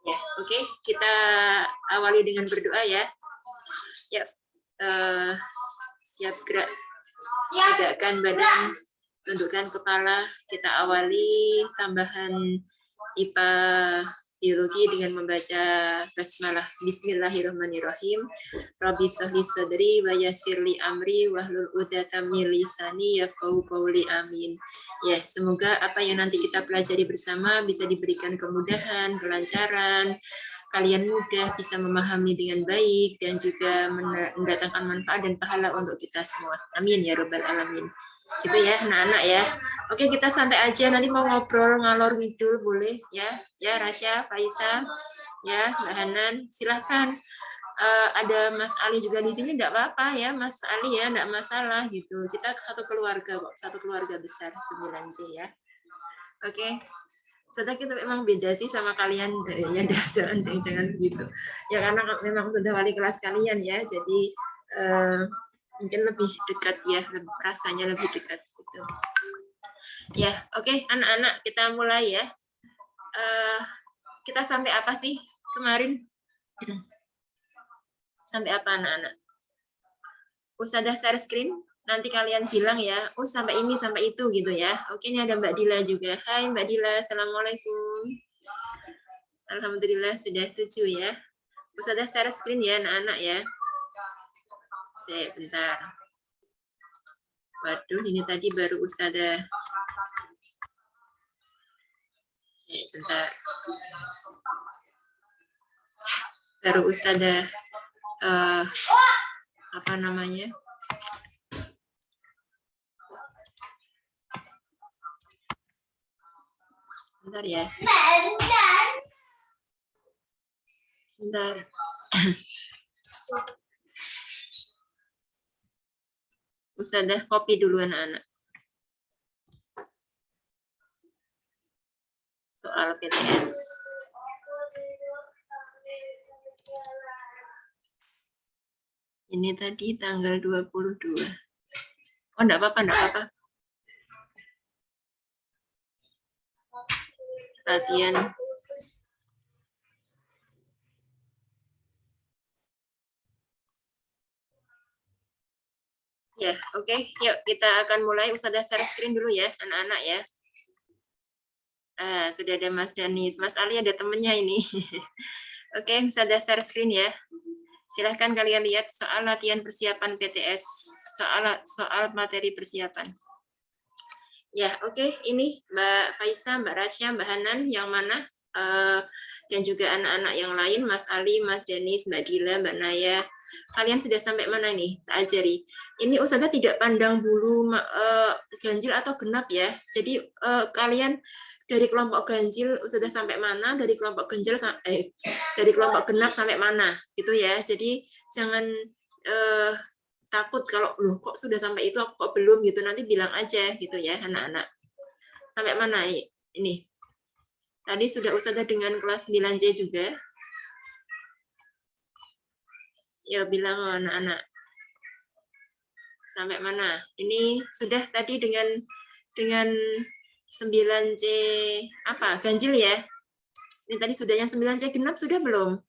Ya, oke, kita awali dengan berdoa ya. Ya, siap gerak, tegakkan badan, tundukkan kepala. Kita awali tambahan IPA biologi dengan membaca basmalah. Bismillahirrahmanirrahim. Rabbi sahli sadri wa yassirli amri wahlul 'uqdatam min lisani yafqahu qawli. Amin. Ya, semoga apa yang nanti kita pelajari bersama bisa diberikan kemudahan, kelancaran, kalian mudah bisa memahami dengan baik dan juga mendatangkan manfaat dan pahala untuk kita semua. Amin ya rabbal alamin. Gitu ya anak-anak ya. Oke, kita santai aja, nanti mau ngobrol ngalor ngidul boleh ya. Ya Rasya, Faisa, ya Mbak Hanan, silahkan. Ada Mas Ali juga di sini, enggak apa-apa ya Mas Ali ya, enggak masalah gitu. Kita satu keluarga kok, satu keluarga besar 9C ya. Oke. Setelah kita memang beda sih sama kalian ya, jangan begitu. Ya karena memang sudah wali kelas kalian ya, jadi mungkin lebih dekat ya, rasanya lebih dekat gitu. Ya, oke, anak-anak kita mulai ya. Kita sampai apa sih kemarin? Sampai apa anak-anak? Ustadzah share screen, nanti kalian bilang ya, oh sampai ini, sampai itu gitu ya. Oke, ini ada Mbak Dila juga. Hai Mbak Dila, Assalamualaikum. Alhamdulillah sudah 7 ya. Ustadzah share screen ya anak-anak ya. Saya bentar. Waduh, ini tadi baru Ustadzah. Bentar. Baru Ustadzah apa namanya? Bentar ya. Bentar. Ustadzah copy dulu anak-anak. Soal PTS. Ini tadi tanggal 22. Oh, enggak apa-apa, enggak apa-apa. Latihan. Ya, oke. Yuk, kita akan mulai. Ustadzah share screen dulu ya, anak-anak ya. Sudah ada Mas Danis. Mas Ali ada temennya ini. Oke, Ustadzah share screen ya. Silahkan kalian lihat soal latihan persiapan PTS. Soal materi persiapan. Ya, oke. Ini Mbak Faisa, Mbak Rasya, Mbak Hanan, yang mana? Dan juga anak-anak yang lain, Mas Ali, Mas Denis, Mbak Dila, Mbak Naya. Kalian sudah sampai mana nih? Tak ajari. Ini Ustazah tidak pandang bulu ganjil atau genap ya. Jadi kalian dari kelompok ganjil sudah sampai mana, dari kelompok ganjil dari kelompok genap sampai mana, gitu ya. Jadi jangan takut kalau loh kok sudah sampai itu kok belum gitu, nanti bilang aja gitu ya anak-anak. Sampai mana ini? Tadi sudah Ustazah dengan kelas 9C juga. Ya bilang anak-anak. Sampai mana? Ini sudah tadi dengan 9C apa? Ganjil ya. Ini tadi sudah yang 9C genap sudah belum?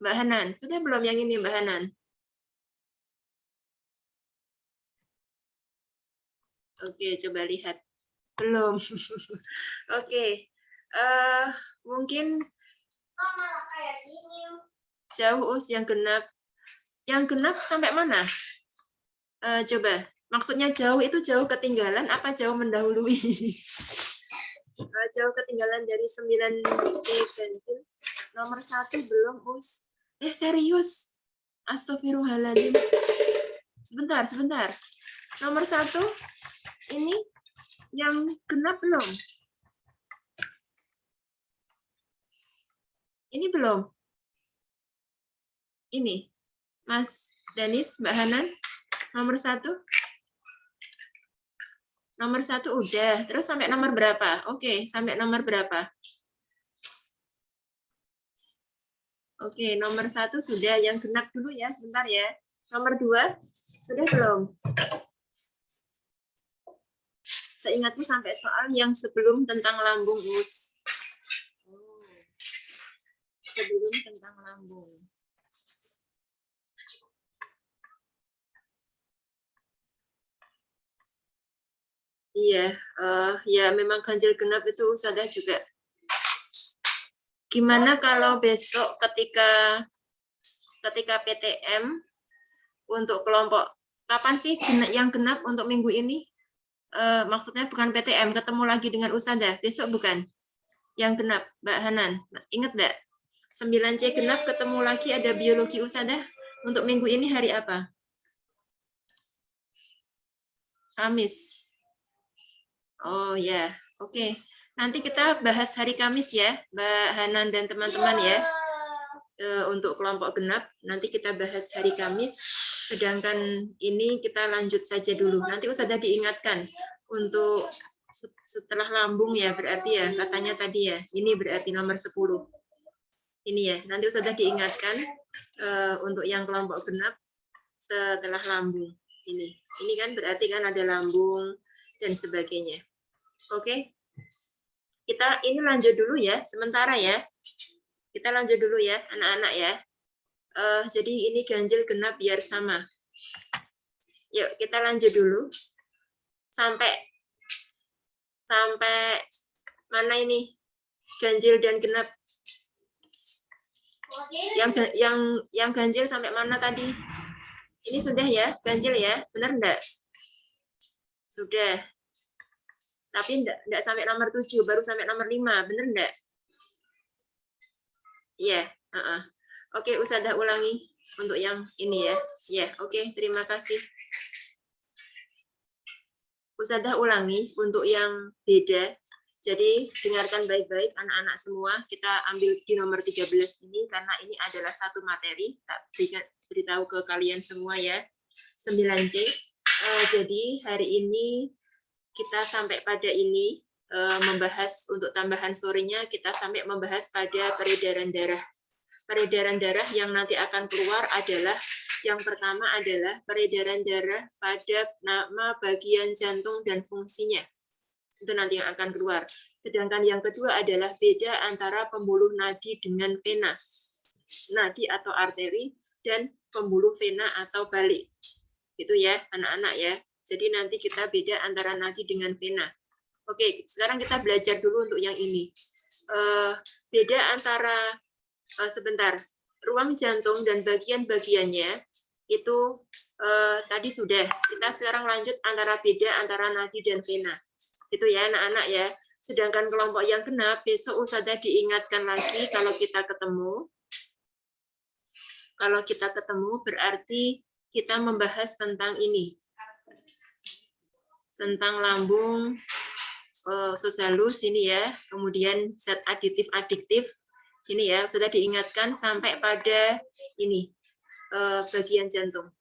Mbak Hanan, sudah belum yang ini Mbak Hanan? Oke, coba lihat. Belum. Oke. Mungkin jauh yang genap. Yang genap sampai mana? Coba. Maksudnya jauh itu jauh ketinggalan apa jauh mendahului? Jauh ketinggalan dari 9C ganjil. Nomor 1 belum, Us. Serius? Astagfirullahaladzim. Sebentar. Nomor 1 ini yang genap belum? Ini belum? Ini, Mas Danis, Mbak Hanan, nomor 1? Nomor 1 udah, terus sampai nomor berapa? Oke, sampai nomor berapa? Oke, nomor 1 sudah, yang genap dulu ya, sebentar ya. Nomor 2, sudah belum? Seingatku sampai soal yang sebelum tentang lambung us. sebelum tentang lambung. Iya, ya memang ganjil genap itu Ustazah juga. Gimana kalau besok ketika PTM untuk kelompok, kapan sih yang genap untuk minggu ini? Maksudnya bukan PTM, ketemu lagi dengan Ustazah, besok bukan? Yang genap, Mbak Hanan, ingat enggak? 9C genap ketemu lagi ada biologi Ustazah. Untuk minggu ini hari apa? Kamis. Oh ya, oke. Nanti kita bahas hari Kamis ya, Mbak Hanan dan teman-teman ya. Untuk kelompok genap, nanti kita bahas hari Kamis. Sedangkan ini kita lanjut saja dulu. Nanti Ustazah diingatkan untuk setelah lambung ya, berarti ya, katanya tadi ya, ini berarti nomor 10. Ini ya, nanti Ustazah diingatkan untuk yang kelompok genap setelah lambung. Ini kan berarti kan ada lambung dan sebagainya. Oke, kita ini lanjut dulu ya, sementara ya. Kita lanjut dulu ya, anak-anak ya. Jadi ini ganjil genap biar sama. Yuk kita lanjut dulu sampai mana ini ganjil dan genap. Yang ganjil sampai mana tadi? Ini sudah ya, ganjil ya, benar enggak? Sudah. Tapi enggak sampai nomor 7, baru sampai nomor 5, benar enggak? Iya, Oke, Ustazah ulangi untuk yang ini ya. Ya, oke, terima kasih. Ustazah ulangi untuk yang beda. Jadi, dengarkan baik-baik anak-anak semua. Kita ambil di nomor 13 ini karena ini adalah satu materi. Tak beritahu ke kalian semua ya. 9C. Jadi, hari ini kita sampai pada ini membahas untuk tambahan sorenya, kita sampai membahas pada peredaran darah. Peredaran darah yang nanti akan keluar adalah yang pertama adalah peredaran darah pada nama bagian jantung dan fungsinya. Itu nanti yang akan keluar. Sedangkan yang kedua adalah beda antara pembuluh nadi dengan vena. Nadi atau arteri dan pembuluh vena atau balik. Itu ya, anak-anak ya. Jadi nanti kita beda antara nadi dengan vena. Oke, sekarang kita belajar dulu untuk yang ini. Beda antara sebentar, ruang jantung dan bagian-bagiannya itu tadi sudah. Kita sekarang lanjut beda antara nadi dan vena. Itu ya anak-anak ya. Sedangkan kelompok yang genap, besok Ustazah diingatkan lagi kalau kita ketemu. Kalau kita ketemu berarti kita membahas tentang ini. Tentang lambung, halus ini ya, kemudian zat aditif-adiktif, ini ya, sudah diingatkan sampai pada ini, bagian jantung.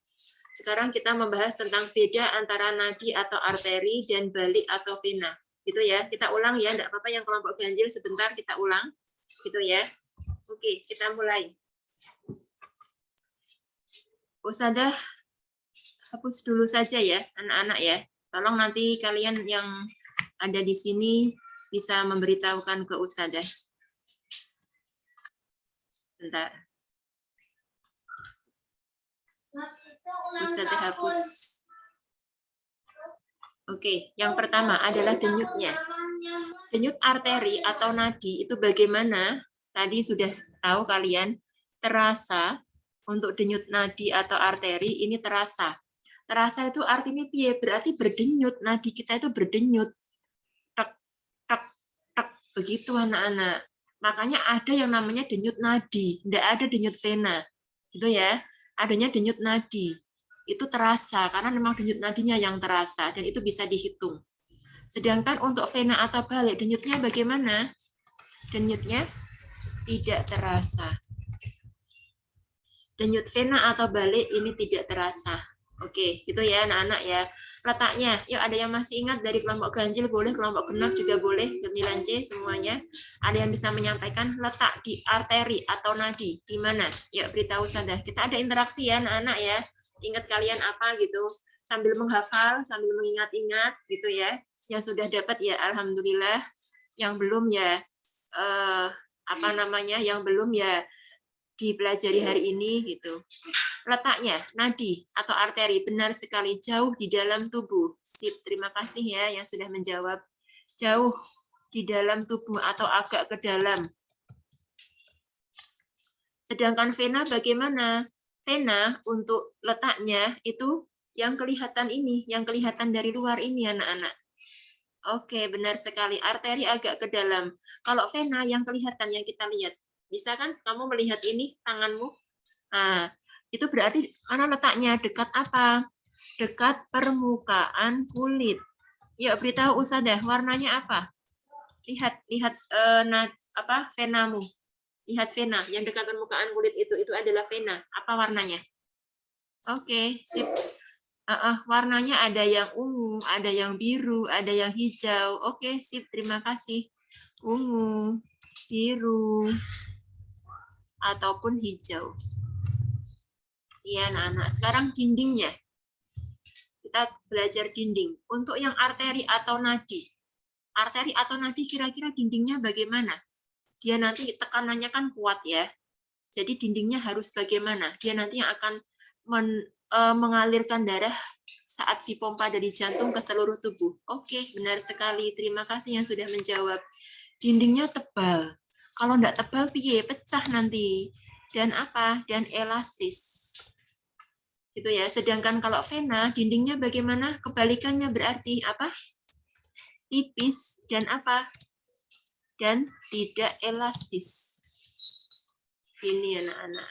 Sekarang kita membahas tentang beda antara nadi atau arteri dan balik atau vena. Gitu ya, kita ulang ya, enggak apa-apa yang kelompok ganjil sebentar kita ulang. Gitu ya. Oke, kita mulai. Ustazah hapus dulu saja ya, anak-anak ya. Tolong nanti kalian yang ada di sini bisa memberitahukan ke Ustazah. Sebentar. Ustazah hapus. Oke, yang pertama adalah denyutnya. Denyut arteri atau nadi itu bagaimana? Tadi sudah tahu kalian, terasa. Untuk denyut nadi atau arteri ini terasa. Terasa itu artinya piye? Berarti berdenyut, nadi kita itu berdenyut. Tek, tek, tek, begitu anak-anak. Makanya ada yang namanya denyut nadi, tidak ada denyut vena. Gitu ya. Adanya denyut nadi. Itu terasa karena memang denyut nadinya yang terasa dan itu bisa dihitung. Sedangkan untuk vena atau balik, denyutnya bagaimana? Denyutnya tidak terasa. Denyut vena atau balik ini tidak terasa. Oke, gitu ya anak-anak ya. Letaknya, yuk ada yang masih ingat dari kelompok ganjil boleh, kelompok genap juga boleh, 9C semuanya. Ada yang bisa menyampaikan letak di arteri atau nadi, di mana? Yuk beritahu Ustazah. Kita ada interaksi ya anak-anak ya. Ingat kalian apa gitu, sambil menghafal, sambil mengingat-ingat gitu ya. Yang sudah dapat ya alhamdulillah, yang belum ya apa namanya yang belum ya dipelajari hari ini gitu. Letaknya nadi atau arteri benar sekali jauh di dalam tubuh. Sip, terima kasih ya yang sudah menjawab. Jauh di dalam tubuh atau agak ke dalam. Sedangkan vena bagaimana? Vena untuk letaknya itu yang kelihatan ini, yang kelihatan dari luar ini anak-anak. Oke, benar sekali. Arteri agak ke dalam. Kalau vena yang kelihatan, yang kita lihat. Bisa kan kamu melihat ini tanganmu? Nah, itu berarti mana letaknya? Dekat apa? Dekat permukaan kulit. Yuk, beritahu Ustazah, warnanya apa? Lihat venamu. Lihat vena yang dekat permukaan kulit itu adalah vena. Apa warnanya? Oke, sip. Warnanya ada yang ungu, ada yang biru, ada yang hijau. Oke, sip. Terima kasih. Ungu, biru, ataupun hijau. Iya, anak-anak. Sekarang dindingnya. Kita belajar dinding. Untuk yang arteri atau nadi. Arteri atau nadi kira-kira dindingnya bagaimana? Dia nanti tekanannya kan kuat ya. Jadi dindingnya harus bagaimana? Dia nanti yang akan mengalirkan darah saat dipompa dari jantung ke seluruh tubuh. Oke, benar sekali. Terima kasih yang sudah menjawab. Dindingnya tebal. Kalau enggak tebal, piye? Pecah nanti. Dan apa? Dan elastis. Gitu ya. Sedangkan kalau vena, dindingnya bagaimana? Kebalikannya berarti apa? Tipis dan apa? Dan tidak elastis. Ini anak-anak.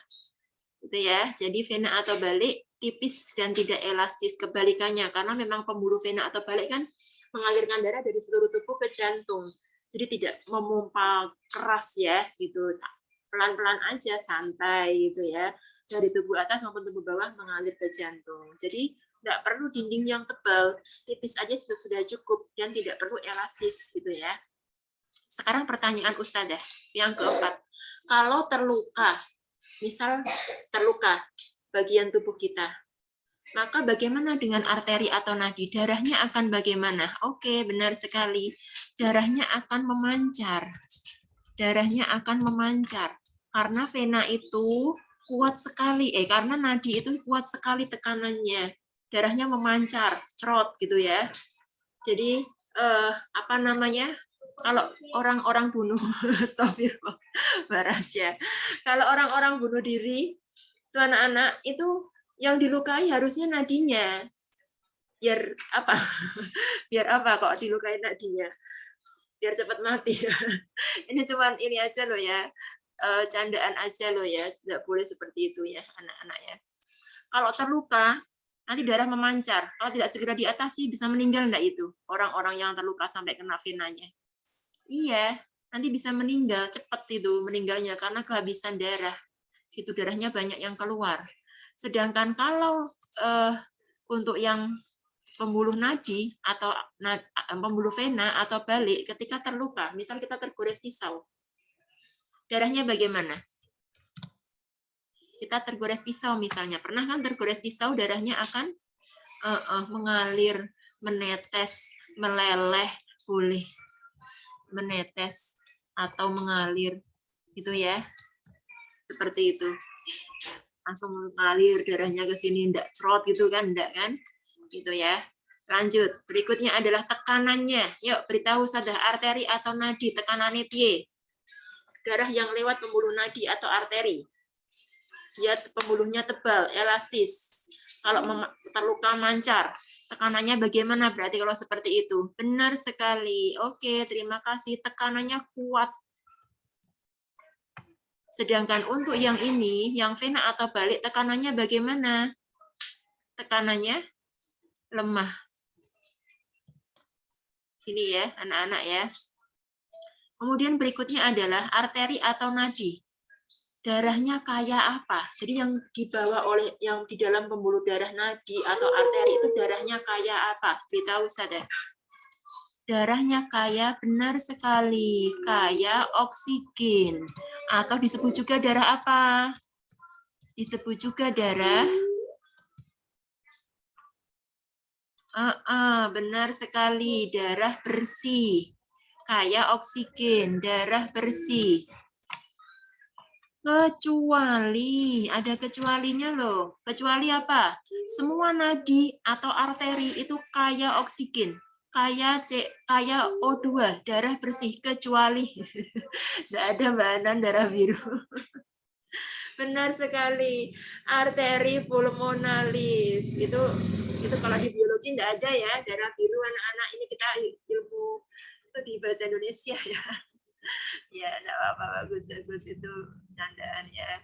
Gitu ya. Jadi vena atau balik tipis dan tidak elastis, kebalikannya karena memang pembuluh vena atau balik kan mengalirkan darah dari seluruh tubuh ke jantung. Jadi tidak memompa keras ya gitu. Pelan-pelan aja, santai gitu ya. Dari tubuh atas maupun tubuh bawah mengalir ke jantung. Jadi tidak perlu dinding yang tebal, tipis aja sudah cukup dan tidak perlu elastis gitu ya. Sekarang pertanyaan Ustazah yang keempat. Kalau terluka, misal terluka bagian tubuh kita, maka bagaimana dengan arteri atau nadi? Darahnya akan bagaimana? Oke, benar sekali. Darahnya akan memancar. Darahnya akan memancar. Karena vena itu kuat sekali, karena nadi itu kuat sekali tekanannya. Darahnya memancar, cerot gitu ya. Jadi, apa namanya? Kalau orang-orang bunuh, astagfirullah, Barasya. Kalau orang-orang bunuh diri, itu anak-anak itu yang dilukai harusnya nadinya. Biar apa? Biar apa kok dilukai nadinya? Biar cepat mati. Ini cuman ini aja loh ya. Candaan aja loh ya. Tidak boleh seperti itu ya anak-anak ya. Kalau terluka, nanti darah memancar. Kalau tidak segera diatasi bisa meninggal enggak itu? Orang-orang yang terluka sampai kena venanya. Iya, nanti bisa meninggal cepat itu meninggalnya karena kehabisan darah. Itu darahnya banyak yang keluar. Sedangkan kalau untuk yang pembuluh nadi atau pembuluh vena atau balik ketika terluka, misal kita tergores pisau, darahnya bagaimana? Kita tergores pisau misalnya, pernah kan tergores pisau darahnya akan mengalir, menetes, meleleh, boleh menetes atau mengalir gitu ya, seperti itu. Langsung mengalir darahnya ke sini, enggak cerot gitu kan, enggak kan? Gitu ya. Lanjut, berikutnya adalah tekanannya. Yuk, beritahu saja arteri atau nadi, tekanannya piye? Darah yang lewat pembuluh nadi atau arteri. Dia pembuluhnya tebal, elastis. Kalau terluka mancar, tekanannya bagaimana berarti kalau seperti itu? Benar sekali. Oke, terima kasih. Tekanannya kuat. Sedangkan untuk yang ini, yang vena atau balik, tekanannya bagaimana? Tekanannya lemah. Ini ya, anak-anak ya. Kemudian berikutnya adalah arteri atau nadi. Darahnya kayak apa? Jadi yang dibawa oleh yang di dalam pembuluh darah nadi atau arteri itu darahnya kayak apa? Beritahu saja. Darahnya kaya, benar sekali, kaya oksigen. Atau disebut juga darah apa? Disebut juga darah benar sekali, darah bersih. Kaya oksigen, darah bersih. Kecuali, ada kecualinya loh. Kecuali apa? Semua nadi atau arteri itu kaya oksigen, kaya O2, darah bersih, kecuali tidak ada Mbak Anan darah biru. Benar sekali, arteri pulmonalis itu kalau di biologi tidak ada ya darah biru anak-anak. Ini kita ilmu itu di bahasa Indonesia ya. Ya, tidak apa-apa, bagus itu candaan ya.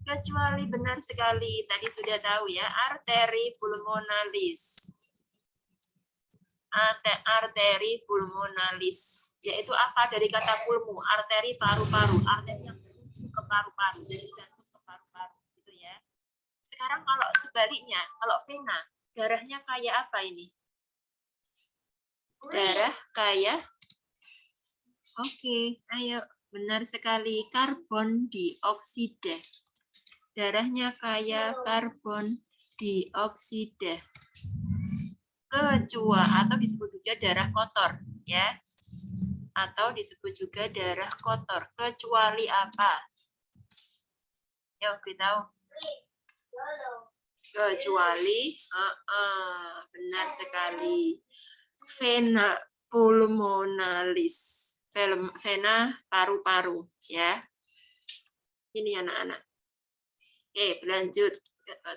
Kecuali benar sekali, tadi sudah tahu ya, arteri pulmonalis. Arteri pulmonalis, yaitu apa dari kata pulmu, arteri paru-paru, arteri yang menuju ke paru-paru, dari jantung ke paru-paru, gitu ya. Sekarang kalau sebaliknya, kalau vena, darahnya kayak apa ini? Darah kayak, oke, ayo, benar sekali, karbon dioksida. Darahnya kaya karbon dioksida. Kecuali atau disebut juga darah kotor, ya. Atau disebut juga darah kotor. Kecuali apa? Yuk, beritahu. Kecuali, benar sekali. Vena pulmonalis. Vena paru-paru, ya. Ini anak-anak. Oke, lanjut.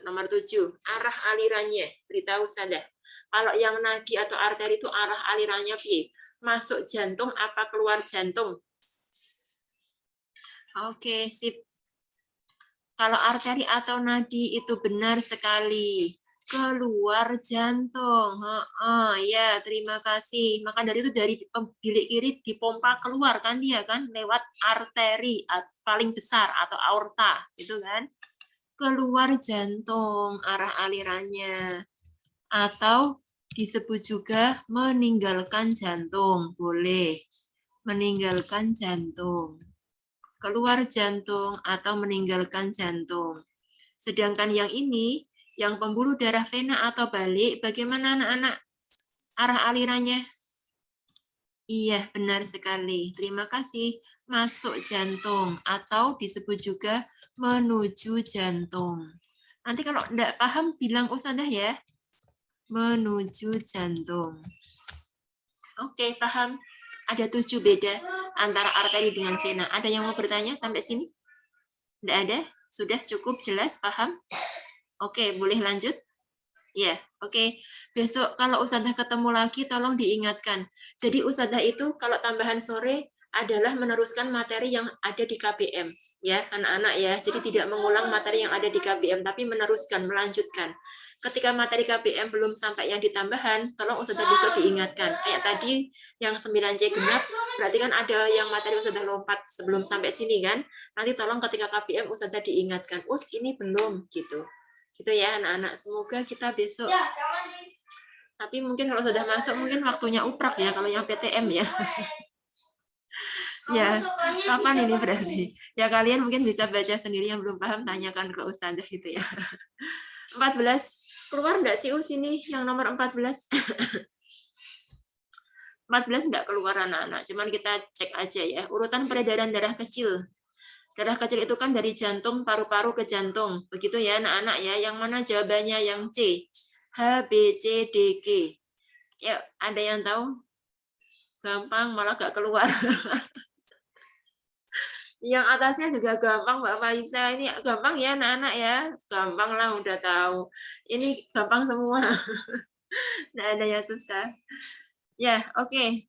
Nomor 7, arah alirannya. Beritahu saja. Kalau yang nadi atau arteri itu arah alirannya pi, masuk jantung apa keluar jantung? Oke, sip. Kalau arteri atau nadi itu benar sekali. Keluar jantung. Ya, terima kasih. Maka dari itu dari bilik kiri dipompa keluar kan dia kan lewat arteri paling besar atau aorta, gitu kan? Keluar jantung arah alirannya, atau disebut juga meninggalkan jantung, boleh meninggalkan jantung, keluar jantung atau meninggalkan jantung. Sedangkan yang ini, yang pembuluh darah vena atau balik, bagaimana anak-anak arah alirannya? Iya, benar sekali. Terima kasih. Masuk jantung atau disebut juga menuju jantung. Nanti kalau tidak paham bilang Ustazah ya. Menuju jantung. Oke, paham. Ada 7 beda antara arteri dengan vena. Ada yang mau bertanya sampai sini? Tidak ada? Sudah cukup jelas, paham? Oke, boleh lanjut? Ya, oke. Besok kalau Ustazah ketemu lagi, tolong diingatkan. Jadi Ustazah itu kalau tambahan sore adalah meneruskan materi yang ada di KBM, ya anak-anak ya. Jadi tidak mengulang materi yang ada di KBM, tapi meneruskan, melanjutkan. Ketika materi KBM belum sampai yang ditambahan, tolong Ustazah besok diingatkan. Kayak tadi yang 9C genap, berarti kan ada yang materi Ustazah lompat sebelum sampai sini kan. Nanti tolong ketika KBM Ustazah diingatkan, ini belum gitu. Gitu ya anak-anak, semoga kita besok, tapi mungkin kalau sudah masuk mungkin waktunya uprak ya kalau yang PTM ya. Ya, kapan ini berarti? Ya kalian mungkin bisa baca sendiri, yang belum paham tanyakan ke Ustazah itu ya. 14, keluar enggak sih ini yang nomor 14? 14 enggak keluar anak-anak, cuman kita cek aja ya. Urutan peredaran darah kecil. Darah kecil itu kan dari jantung, paru-paru ke jantung. Begitu ya anak-anak ya. Yang mana jawabannya? Yang C. H, B, C, D, G. Ya, ada yang tahu? Gampang, malah gak keluar. Yang atasnya juga gampang, Mbak Faisa. Ini gampang ya anak-anak ya. Gampang lah, udah tahu. Ini gampang semua. Nggak ada yang susah. Ya, oke.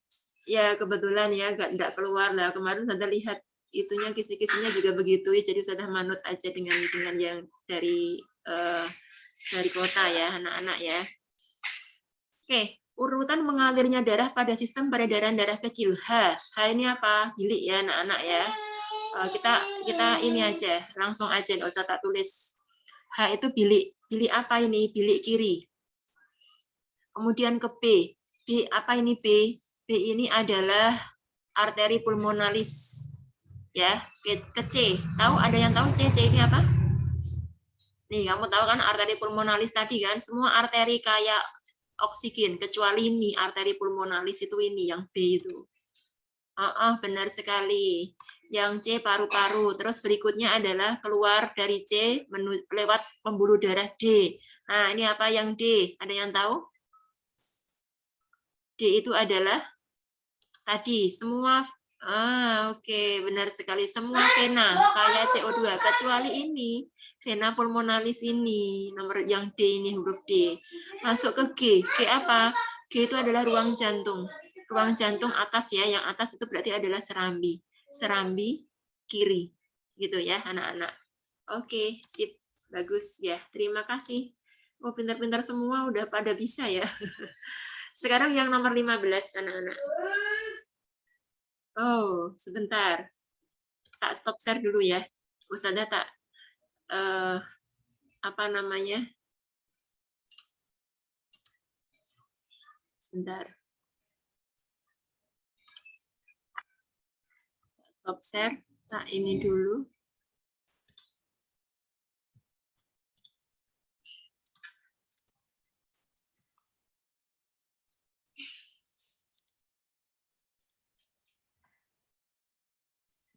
Ya, kebetulan ya nggak keluar lah. Kemarin saya lihat itunya kisi-kisinya juga begitu, jadi sudah manut aja dengan yang dari kota ya anak-anak ya. Oke, urutan mengalirnya darah pada sistem peredaran darah kecil. H ini apa? Bilik ya anak-anak ya. Kita ini aja, langsung aja, nggak usah tak tulis. H itu bilik. Bilik apa ini? Bilik kiri. Kemudian ke B. B apa ini B? B ini adalah arteri pulmonalis. Ya, ke C. Tahu, ada yang tahu C ini apa? Nih, kamu tahu kan arteri pulmonalis tadi kan, semua arteri kayak oksigen, kecuali ini arteri pulmonalis itu ini yang B itu. Benar sekali. yang C paru-paru. Terus berikutnya adalah keluar dari C lewat pembuluh darah D. Nah, ini apa yang D? Ada yang tahu? D itu adalah tadi semua. Oke, benar sekali. Semua vena kayak CO2 kecuali ini, vena pulmonalis ini, nomor yang D ini, huruf D. Masuk ke G. G apa? G itu adalah ruang jantung. Ruang jantung atas ya, yang atas itu berarti adalah serambi. Serambi kiri. Gitu ya, anak-anak. Oke, sip. Bagus ya. Terima kasih. Oh, pintar-pintar semua udah pada bisa ya. Sekarang yang nomor 15, anak-anak. Oh, sebentar. Tak stop share dulu ya. Ustazah tak apa namanya? Sebentar. Stop share. Tak ini dulu.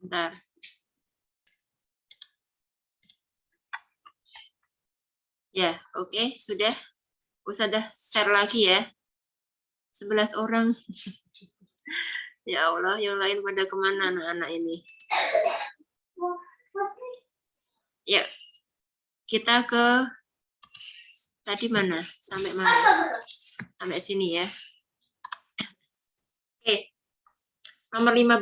Sebentar. Ya, oke, sudah. Ustazah share lagi ya. 11 orang. Ya Allah, yang lain pada kemana anak-anak ini? Ya, kita ke tadi mana? Sampai mana? Sampai sini ya. Oke. Nomor 15.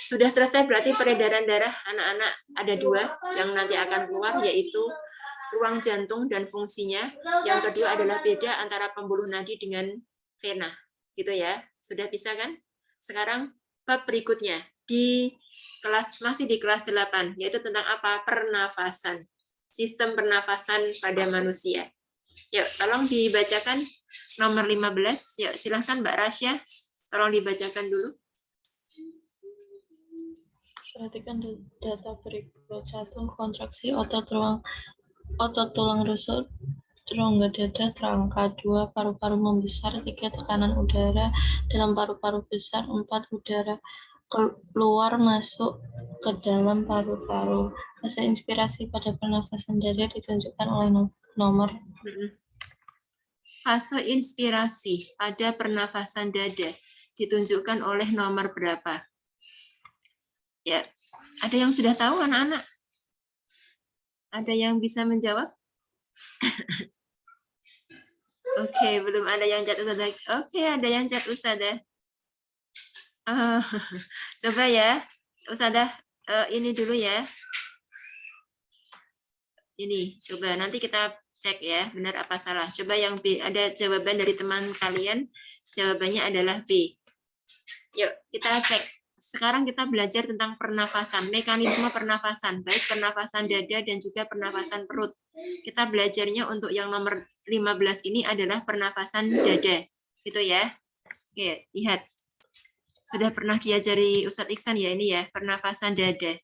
Sudah selesai berarti peredaran darah anak-anak ada 2 yang nanti akan keluar, yaitu ruang jantung dan fungsinya. Yang kedua adalah beda antara pembuluh nadi dengan vena. Gitu ya. Sudah bisa kan? Sekarang bab berikutnya masih di kelas 8, yaitu tentang apa? Pernafasan. Sistem pernafasan pada manusia. Yuk, tolong dibacakan nomor 15. Yuk, silahkan Mbak Rasya. Tolong dibacakan dulu. Perhatikan data berikut. 1. Kontraksi otot tulang rusuk, rongga dada terangkat. 2. Paru-paru membesar. 3. Tekanan udara dalam paru-paru besar. 4. Udara keluar masuk ke dalam paru-paru. Fase inspirasi pada pernafasan dada ditunjukkan oleh nomor. Fase inspirasi pada pernafasan dada ditunjukkan oleh nomor berapa? Ya, ada yang sudah tahu anak-anak? Ada yang bisa menjawab? Oke, belum ada yang chat Ustazah. Oke, ada yang chat Ustazah. Coba ya, Ustazah ini dulu ya. Ini, coba nanti kita cek ya, benar apa salah. Coba yang B, ada jawaban dari teman kalian, jawabannya adalah B. Yuk, kita cek. Sekarang kita belajar tentang pernafasan, mekanisme pernafasan, baik pernafasan dada dan juga pernafasan perut. Kita belajarnya untuk yang nomor 15 ini adalah pernafasan dada. Gitu ya. Oke, lihat. Sudah pernah diajari Ustadz Iksan ya ini ya, pernafasan dada.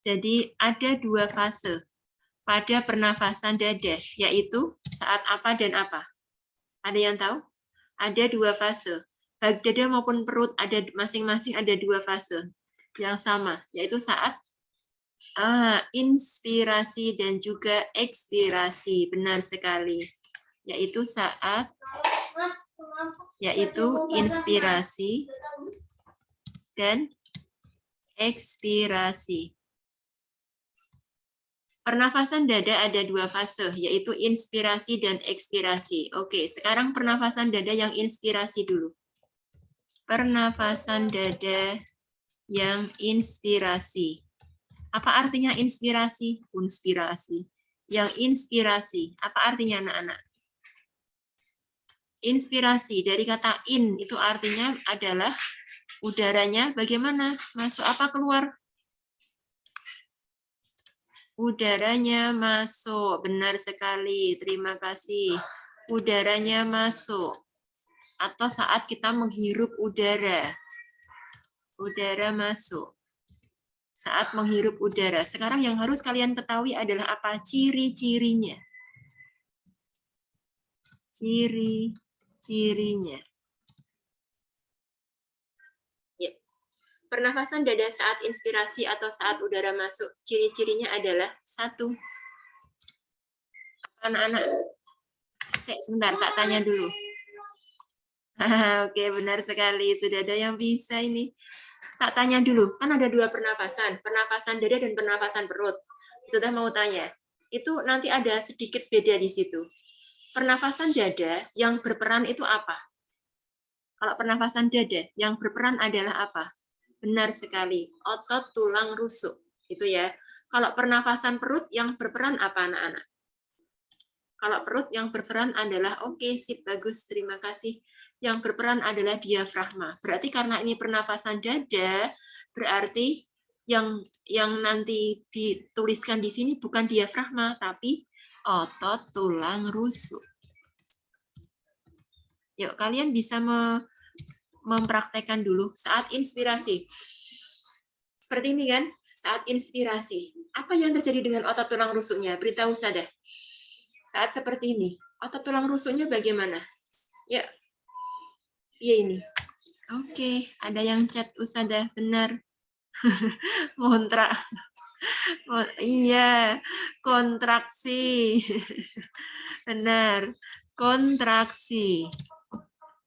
Jadi ada 2 fase pada pernafasan dada, yaitu saat apa dan apa? Ada yang tahu? Ada 2 fase. Baik dada maupun perut ada masing-masing ada 2 fase yang sama, yaitu saat inspirasi dan juga ekspirasi. Benar sekali. Yaitu inspirasi dan ekspirasi. Pernafasan dada ada 2 fase, yaitu inspirasi dan ekspirasi. Oke, sekarang pernafasan dada yang inspirasi dulu. Pernafasan dada yang inspirasi. Apa artinya inspirasi? Inspirasi. Yang inspirasi, apa artinya anak-anak? Inspirasi, dari kata in, itu artinya adalah udaranya bagaimana? Masuk apa keluar? Udaranya masuk, benar sekali. Terima kasih. Udaranya masuk. Atau saat kita menghirup udara. Udara masuk. Saat menghirup udara. Sekarang yang harus kalian ketahui adalah apa? Ciri-cirinya. Ciri-cirinya. Ya. Pernafasan dada saat inspirasi atau saat udara masuk, ciri-cirinya adalah 1. Anak-anak, sebentar, tak tanya dulu. Oke, benar sekali. Sudah ada yang bisa ini. Tak tanya dulu, kan ada 2 pernapasan. Pernapasan dada dan pernapasan perut. Sudah mau tanya. Itu nanti ada sedikit beda di situ. Pernafasan dada yang berperan itu apa? Kalau pernafasan dada yang berperan adalah apa? Benar sekali, otot tulang rusuk. Itu ya. Kalau pernafasan perut yang berperan apa anak-anak? Kalau perut yang berperan adalah oke, sip, bagus, terima kasih. Yang berperan adalah diafragma. Berarti karena ini pernafasan dada, berarti yang nanti dituliskan di sini bukan diafragma, tapi otot tulang rusuk. Yuk, kalian bisa mempraktekkan dulu saat inspirasi. Seperti ini kan, saat inspirasi. Apa yang terjadi dengan otot tulang rusuknya? Beritahu saja. Saat seperti ini, otot tulang rusuknya bagaimana? Ya, iya ini. Oke, ada yang chat Usada, benar. Kontra. Iya, kontraksi. Benar, kontraksi.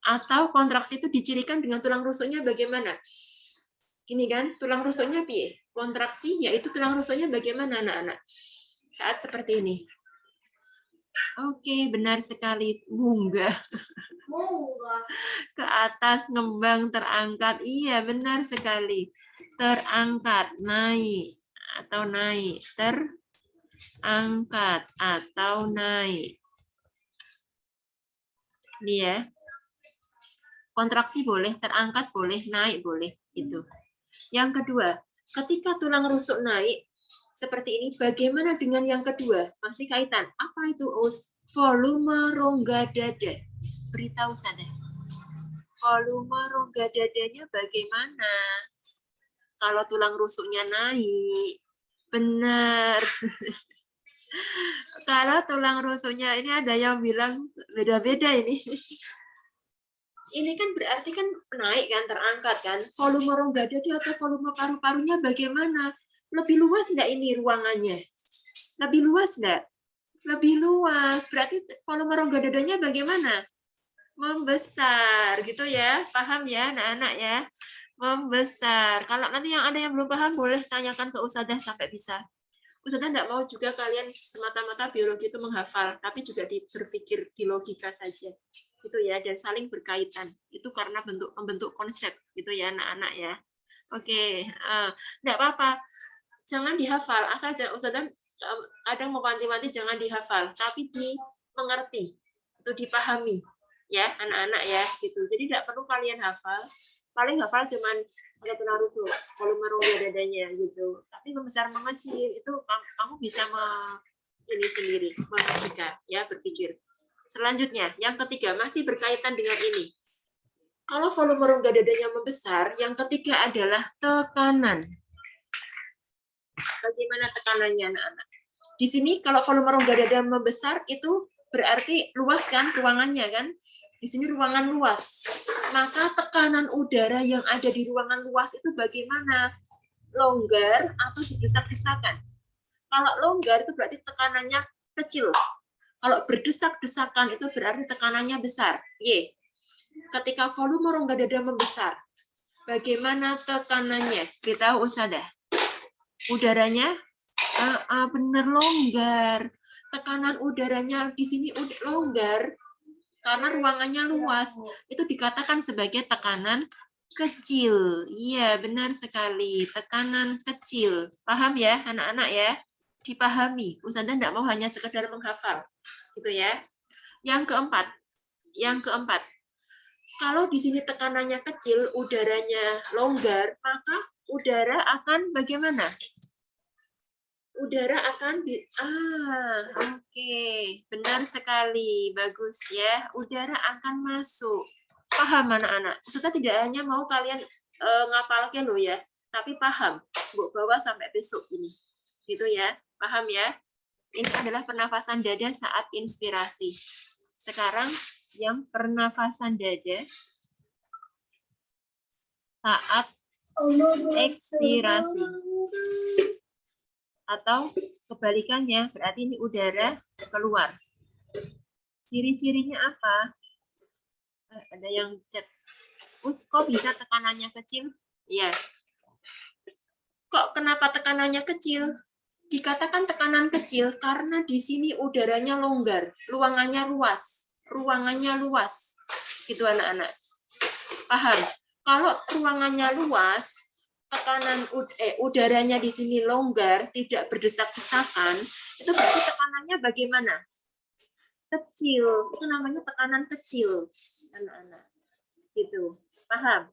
Atau kontraksi itu dicirikan dengan tulang rusuknya bagaimana? Ini kan, tulang rusuknya piye? Kontraksi, yaitu tulang rusuknya bagaimana anak-anak? Saat seperti ini. Oke, benar sekali. Munggah. Ke atas, ngembang, terangkat. Iya, benar sekali. Terangkat, naik, atau naik. Terangkat, atau naik. Ini ya. Kontraksi boleh, terangkat boleh, naik boleh. Itu. Yang kedua, ketika tulang rusuk naik, seperti ini, bagaimana dengan yang kedua? Masih kaitan. Apa itu, Us? Volume rongga dada. Beritahu saja. Volume rongga dadanya bagaimana? Kalau tulang rusuknya naik. Benar. Kalau tulang rusuknya, ini ada yang bilang beda-beda ini. Ini kan berarti kan naik kan, terangkat kan. Volume rongga dada atau volume paru-parunya bagaimana? Lebih luas enggak ini ruangannya? Lebih luas enggak? Lebih luas. Berarti volume rongga dadanya bagaimana? Membesar, gitu ya. Paham ya, anak-anak ya? Membesar. Kalau nanti yang ada yang belum paham, boleh tanyakan ke Ustadzah sampai bisa. Ustadzah enggak mau juga kalian semata-mata biologi itu menghafal, tapi juga berpikir di logika saja. Gitu ya, dan saling berkaitan. Itu karena membentuk konsep, gitu ya, anak-anak ya. Oke, enggak apa-apa. Jangan dihafal, asal Ustadzah kadang mewanti-wanti jangan dihafal, tapi dimengerti, itu dipahami ya anak-anak ya gitu. Jadi tidak perlu kalian hafal, paling hafal cuman ada tulang rusuk, volume rongga dadanya gitu. Tapi membesar mengecil itu kamu bisa ini sendiri, membaca ya, berpikir. Selanjutnya, yang ketiga masih berkaitan dengan ini. Kalau volume rongga dadanya membesar, yang ketiga adalah tekanan. Bagaimana tekanannya anak-anak? Di sini kalau volume rongga dada membesar itu berarti luas kan ruangannya kan? Di sini ruangan luas. Maka tekanan udara yang ada di ruangan luas itu bagaimana? Longgar atau berdesak-desakan? Kalau longgar itu berarti tekanannya kecil. Kalau berdesak-desakan itu berarti tekanannya besar. Y. Ketika volume rongga dada membesar, bagaimana tekanannya? Kita Ustadzah. Udaranya benar longgar. Tekanan udaranya di sini longgar karena ruangannya luas. Itu dikatakan sebagai tekanan kecil. Iya, benar sekali. Tekanan kecil. Paham ya, anak-anak ya? Dipahami. Ustadzah tidak mau hanya sekedar menghafal. Gitu ya. Yang keempat. Kalau di sini tekanannya kecil, udaranya longgar, maka udara akan bagaimana? Udara akan oke, benar sekali, bagus ya. Udara akan masuk. Paham anak-anak? Kita tidak hanya mau kalian ngapalkan loh ya, tapi paham. Bawa sampai besok ini, gitu ya. Paham ya? Ini adalah pernafasan dada saat inspirasi. Sekarang yang pernafasan dada saat ekspirasi. Atau kebalikannya, berarti ini udara keluar. Ciri-cirinya apa? Ada yang chat, kok bisa tekanannya kecil? Iya. Kok kenapa tekanannya kecil? Dikatakan tekanan kecil karena di sini udaranya longgar, ruangannya luas. Gitu anak-anak. Paham? Kalau ruangannya luas, tekanan udaranya di sini longgar, tidak berdesak-desakan, itu berarti tekanannya bagaimana? Kecil. Itu namanya tekanan kecil, anak-anak. Gitu. Paham?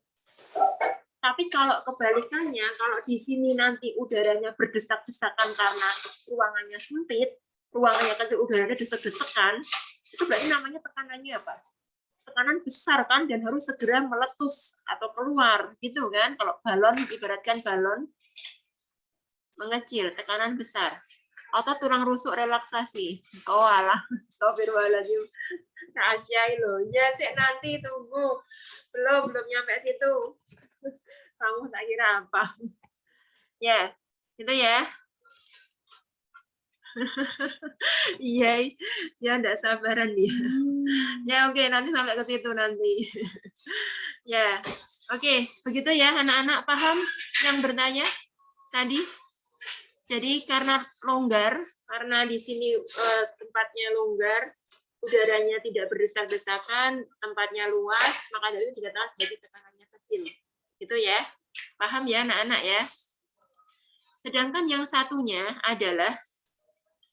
Tapi kalau kebalikannya, kalau di sini nanti udaranya berdesak-desakan karena ruangannya sempit, ruangannya kecil, udaranya desek-desekan, itu berarti namanya tekanannya apa? Tekanan besar kan, dan harus segera meletus atau keluar, gitu kan? Kalau balon, ibaratkan balon mengecil, tekanan besar. Atau tulang rusuk relaksasi. Oh alah, astagfirullahaladzim. Rahasia loh. Ya sih, nanti tunggu. Belum nyampe situ. Kamu tak kira apa? Ya, itu ya. Iya, ya enggak sabaran dia. Ya oke, nanti sampai ke situ nanti. Ya, oke, begitu ya anak-anak, paham yang bertanya tadi? Jadi karena longgar, karena di sini tempatnya longgar, udaranya tidak berdesak-desakan, tempatnya luas, maka dari itu dikatakan sebagai tekanannya kecil. Gitu ya. Paham ya anak-anak ya? Sedangkan yang satunya adalah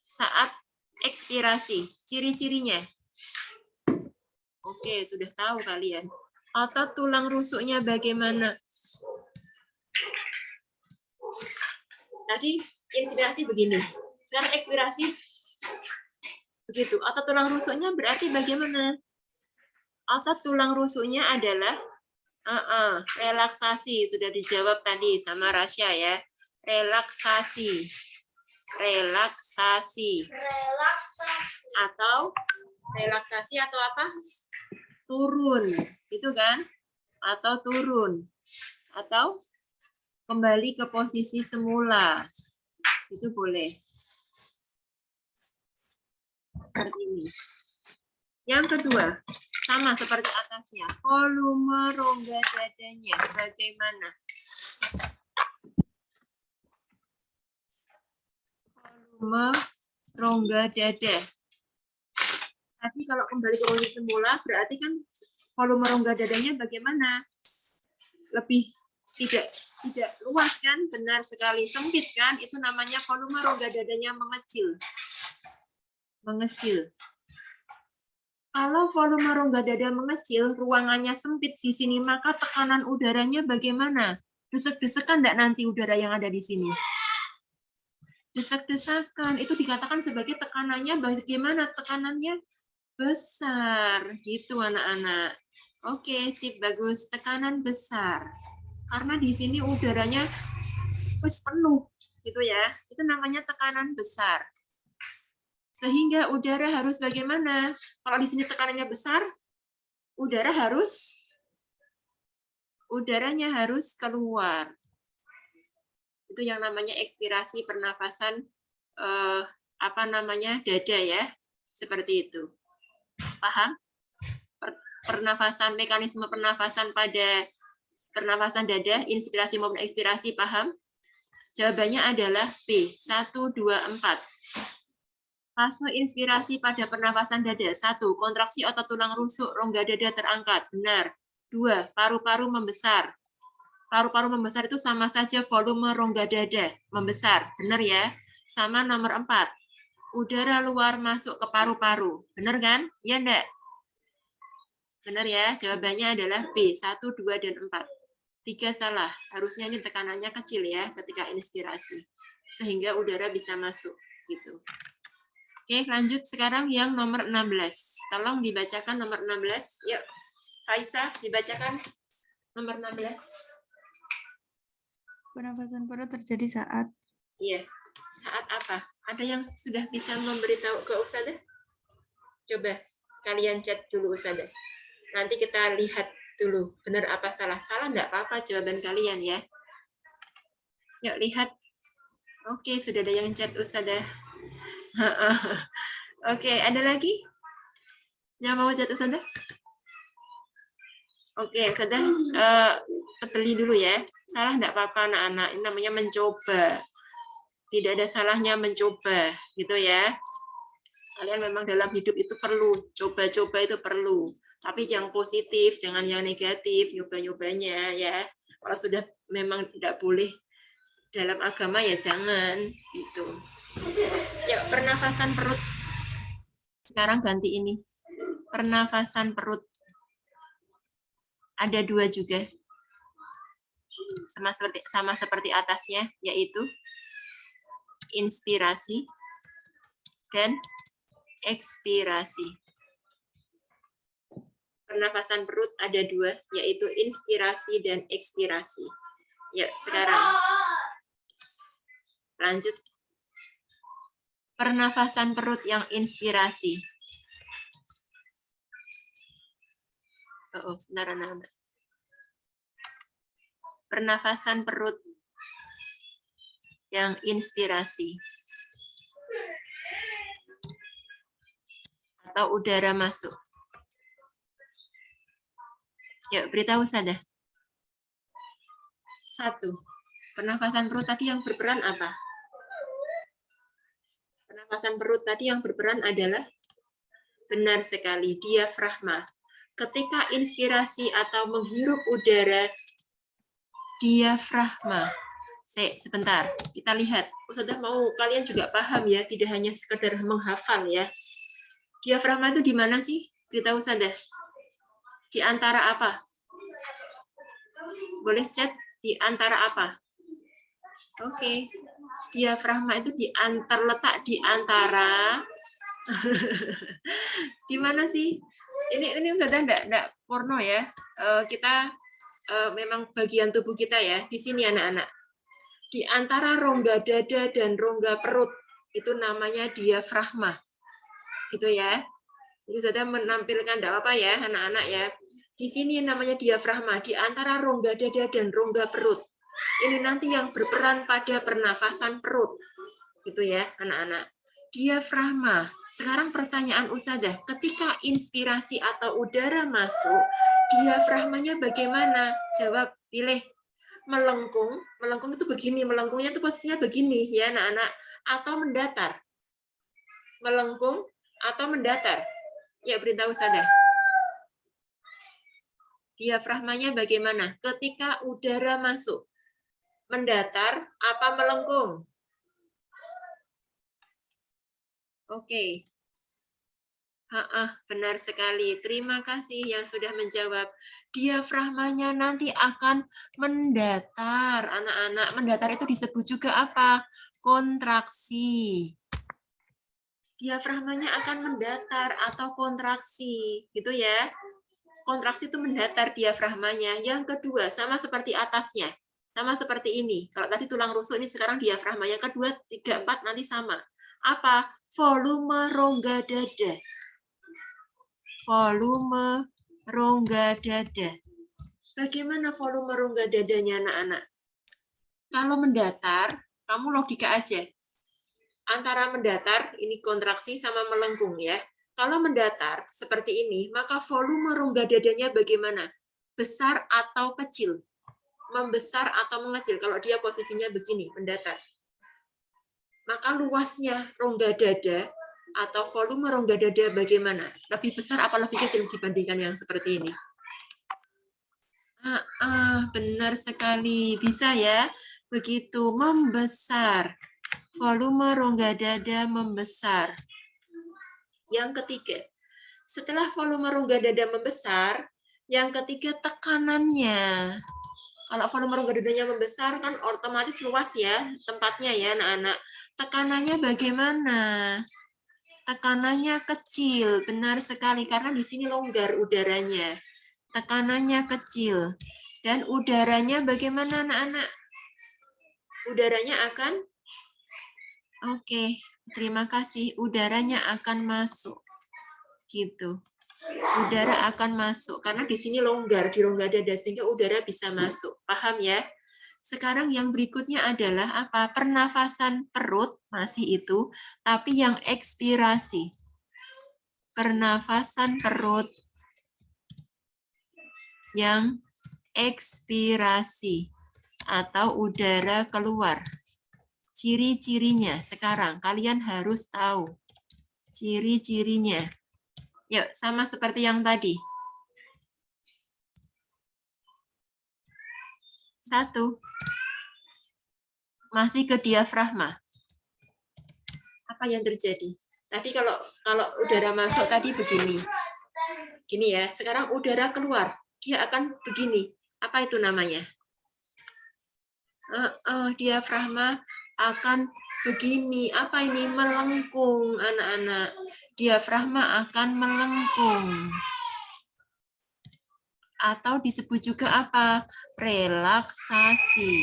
saat ekspirasi. Ciri-cirinya. Oke, sudah tahu kalian. Otot tulang rusuknya bagaimana? Tadi inspirasi begini. Sekarang ekspirasi begitu. Otot tulang rusuknya berarti bagaimana? Otot tulang rusuknya adalah relaksasi. Sudah dijawab tadi sama Rasya ya. Relaksasi. Atau relaksasi atau apa? Turun. Itu kan? Atau turun. Atau kembali ke posisi semula. Itu boleh. Seperti ini. Yang kedua, sama seperti atasnya. Volume rongga dadanya bagaimana? Volume rongga dada. Tadi kalau kembali ke posisi semula, berarti kan volume rongga dadanya bagaimana? Lebih tidak luas kan? Benar sekali, sempit kan? Itu namanya volume rongga dadanya mengecil. Kalau volume rongga dada mengecil, ruangannya sempit di sini, maka tekanan udaranya bagaimana? Desek-desekan enggak nanti udara yang ada di sini? Desek-desakan, itu dikatakan sebagai tekanannya bagaimana? Tekanannya besar, gitu anak-anak. Oke, sip, bagus. Tekanan besar. Karena di sini udaranya penuh, gitu ya. Itu namanya tekanan besar. Sehingga udara harus bagaimana? Kalau di sini tekanannya besar, udaranya harus keluar. Itu yang namanya ekspirasi pernafasan dada ya. Seperti itu. Paham? Mekanisme pernafasan pada pernafasan dada, inspirasi maupun ekspirasi, paham? Jawabannya adalah B, 1, 2, 4. Fase inspirasi pada pernafasan dada. 1. Kontraksi otot tulang rusuk, rongga dada terangkat. Benar. 2. Paru-paru membesar. Paru-paru membesar itu sama saja volume rongga dada membesar. Benar ya? Sama nomor 4. Udara luar masuk ke paru-paru. Benar kan? Ya enggak? Benar ya? Jawabannya adalah B. 1, 2, dan 4. 3 salah. Harusnya ini tekanannya kecil ya ketika inspirasi. Sehingga udara bisa masuk. Gitu. Oke, lanjut sekarang yang nomor 16. Tolong dibacakan nomor 16. Yuk, Faisa, dibacakan nomor 16. Pernafasan perut terjadi saat? Iya, saat apa? Ada yang sudah bisa memberitahu ke Ustazah? Coba kalian chat dulu Ustazah. Nanti kita lihat dulu, benar apa salah. Salah enggak apa-apa jawaban kalian ya. Yuk lihat. Oke, sudah ada yang chat Ustazah. Oke, ada lagi yang mau chat Ustazah? Oke, Ustazah tebeli dulu ya. Salah enggak apa-apa anak-anak. Ini namanya mencoba. Tidak ada salahnya mencoba, gitu ya. Kalian memang dalam hidup itu perlu, coba-coba itu perlu. Tapi yang positif, jangan yang negatif, nyoba-nyobanya ya. Kalau sudah memang tidak boleh dalam agama ya jangan gitu. Ya, pernafasan perut. Sekarang ganti ini. Pernafasan perut. Ada 2 juga. Sama seperti atasnya, yaitu inspirasi dan ekspirasi. Pernafasan perut ada 2, yaitu inspirasi dan ekspirasi. Ya, sekarang lanjut. Pernafasan perut yang inspirasi. Sebentar anak-anak. Pernafasan perut yang inspirasi. Atau udara masuk. Yuk, beritahu Ustazah. 1. Pernafasan perut tadi yang berperan apa? Pernafasan perut tadi yang berperan adalah benar sekali, diafragma. Ketika inspirasi atau menghirup udara, diafragma. Sebentar, kita lihat. Ustazah mau kalian juga paham ya, tidak hanya sekedar menghafal ya. Diafragma itu di mana sih? Beritahu Ustazah. Di antara apa? Boleh chat di antara apa? Oke. Diafragma itu terletak di antara di mana sih? Ini Ustazah enggak porno ya. Kita memang bagian tubuh kita ya. Di sini anak-anak. Di antara rongga dada dan rongga perut itu namanya diafragma. Gitu ya. Jadi Ustazah menampilkan enggak apa-apa ya anak-anak ya. Di sini namanya diafragma, di antara rongga dada dan rongga perut. Ini nanti yang berperan pada pernafasan perut. Gitu ya, anak-anak. Diafragma. Sekarang pertanyaan Ustazah, ketika inspirasi atau udara masuk, diafragmanya bagaimana? Jawab, pilih. Melengkung. Melengkung itu begini, melengkungnya itu posisinya begini ya, anak-anak. Atau mendatar. Melengkung atau mendatar. Ya, beritahu Ustazah. Diafragmanya bagaimana? Ketika udara masuk. Mendatar apa melengkung? Oke. Benar sekali. Terima kasih yang sudah menjawab. Diafragmanya nanti akan mendatar, anak-anak. Mendatar itu disebut juga apa? Kontraksi. Diafragmanya akan mendatar atau kontraksi, gitu ya. Kontraksi itu mendatar diafragmanya. Yang kedua, sama seperti atasnya. Sama seperti ini. Kalau tadi tulang rusuk, ini sekarang diafragma. Yang kedua, 3, 4 nanti sama. Apa? Volume rongga dada. Volume rongga dada. Bagaimana volume rongga dadanya anak-anak? Kalau mendatar, kamu logika aja. Antara mendatar, ini kontraksi sama melengkung ya. Kalau mendatar seperti ini, maka volume rongga dadanya bagaimana? Besar atau kecil? Membesar atau mengecil? Kalau dia posisinya begini, mendatar. Maka luasnya rongga dada atau volume rongga dada bagaimana? Lebih besar apa lebih kecil dibandingkan yang seperti ini? Benar sekali. Bisa ya? Begitu, membesar. Volume rongga dada membesar. Yang ketiga, setelah volume rongga dada membesar, yang ketiga tekanannya. Kalau volume rongga dadanya membesar kan otomatis luas ya tempatnya ya anak-anak. Tekanannya bagaimana? Tekanannya kecil, benar sekali karena di sini longgar udaranya. Tekanannya kecil. Dan udaranya bagaimana anak-anak? Udaranya akan terima kasih. Udaranya akan masuk. Gitu. Udara akan masuk karena di sini longgar di rongga dada sehingga udara bisa masuk. Paham ya? Sekarang yang berikutnya adalah apa? Pernafasan perut, masih itu, tapi yang ekspirasi. Pernafasan perut yang ekspirasi atau udara keluar. Ciri-cirinya sekarang kalian harus tahu. Ciri-cirinya. Yuk, sama seperti yang tadi. 1. Masih ke diafragma. Apa yang terjadi? Tadi kalau udara masuk tadi begini. Gini ya, sekarang udara keluar. Dia akan begini. Apa itu namanya? Diafragma akan begini. Apa ini? Melengkung, anak-anak. Diafragma akan melengkung. Atau disebut juga apa? Relaksasi.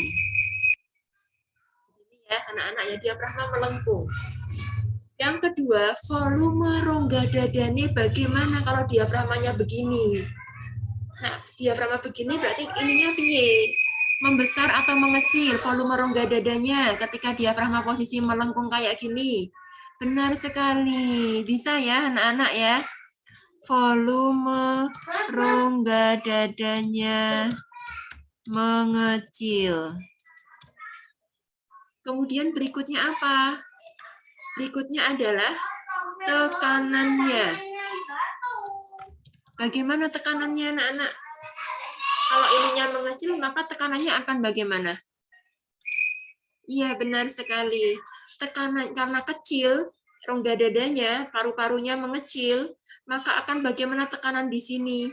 Ini ya, anak-anak ya, diafragma melengkung. Yang kedua, volume rongga dada ini bagaimana kalau diafragmanya begini? Nah, diafragma begini berarti ininya piye? Membesar atau mengecil volume rongga dadanya ketika diafragma posisi melengkung kayak gini. Benar sekali. Bisa ya anak-anak ya. Volume rongga dadanya mengecil. Kemudian berikutnya apa? Berikutnya adalah tekanannya. Bagaimana tekanannya anak-anak? Kalau ininya mengecil, maka tekanannya akan bagaimana? Iya, benar sekali. Tekanan karena kecil, rongga dadanya, paru-parunya mengecil, maka akan bagaimana tekanan di sini?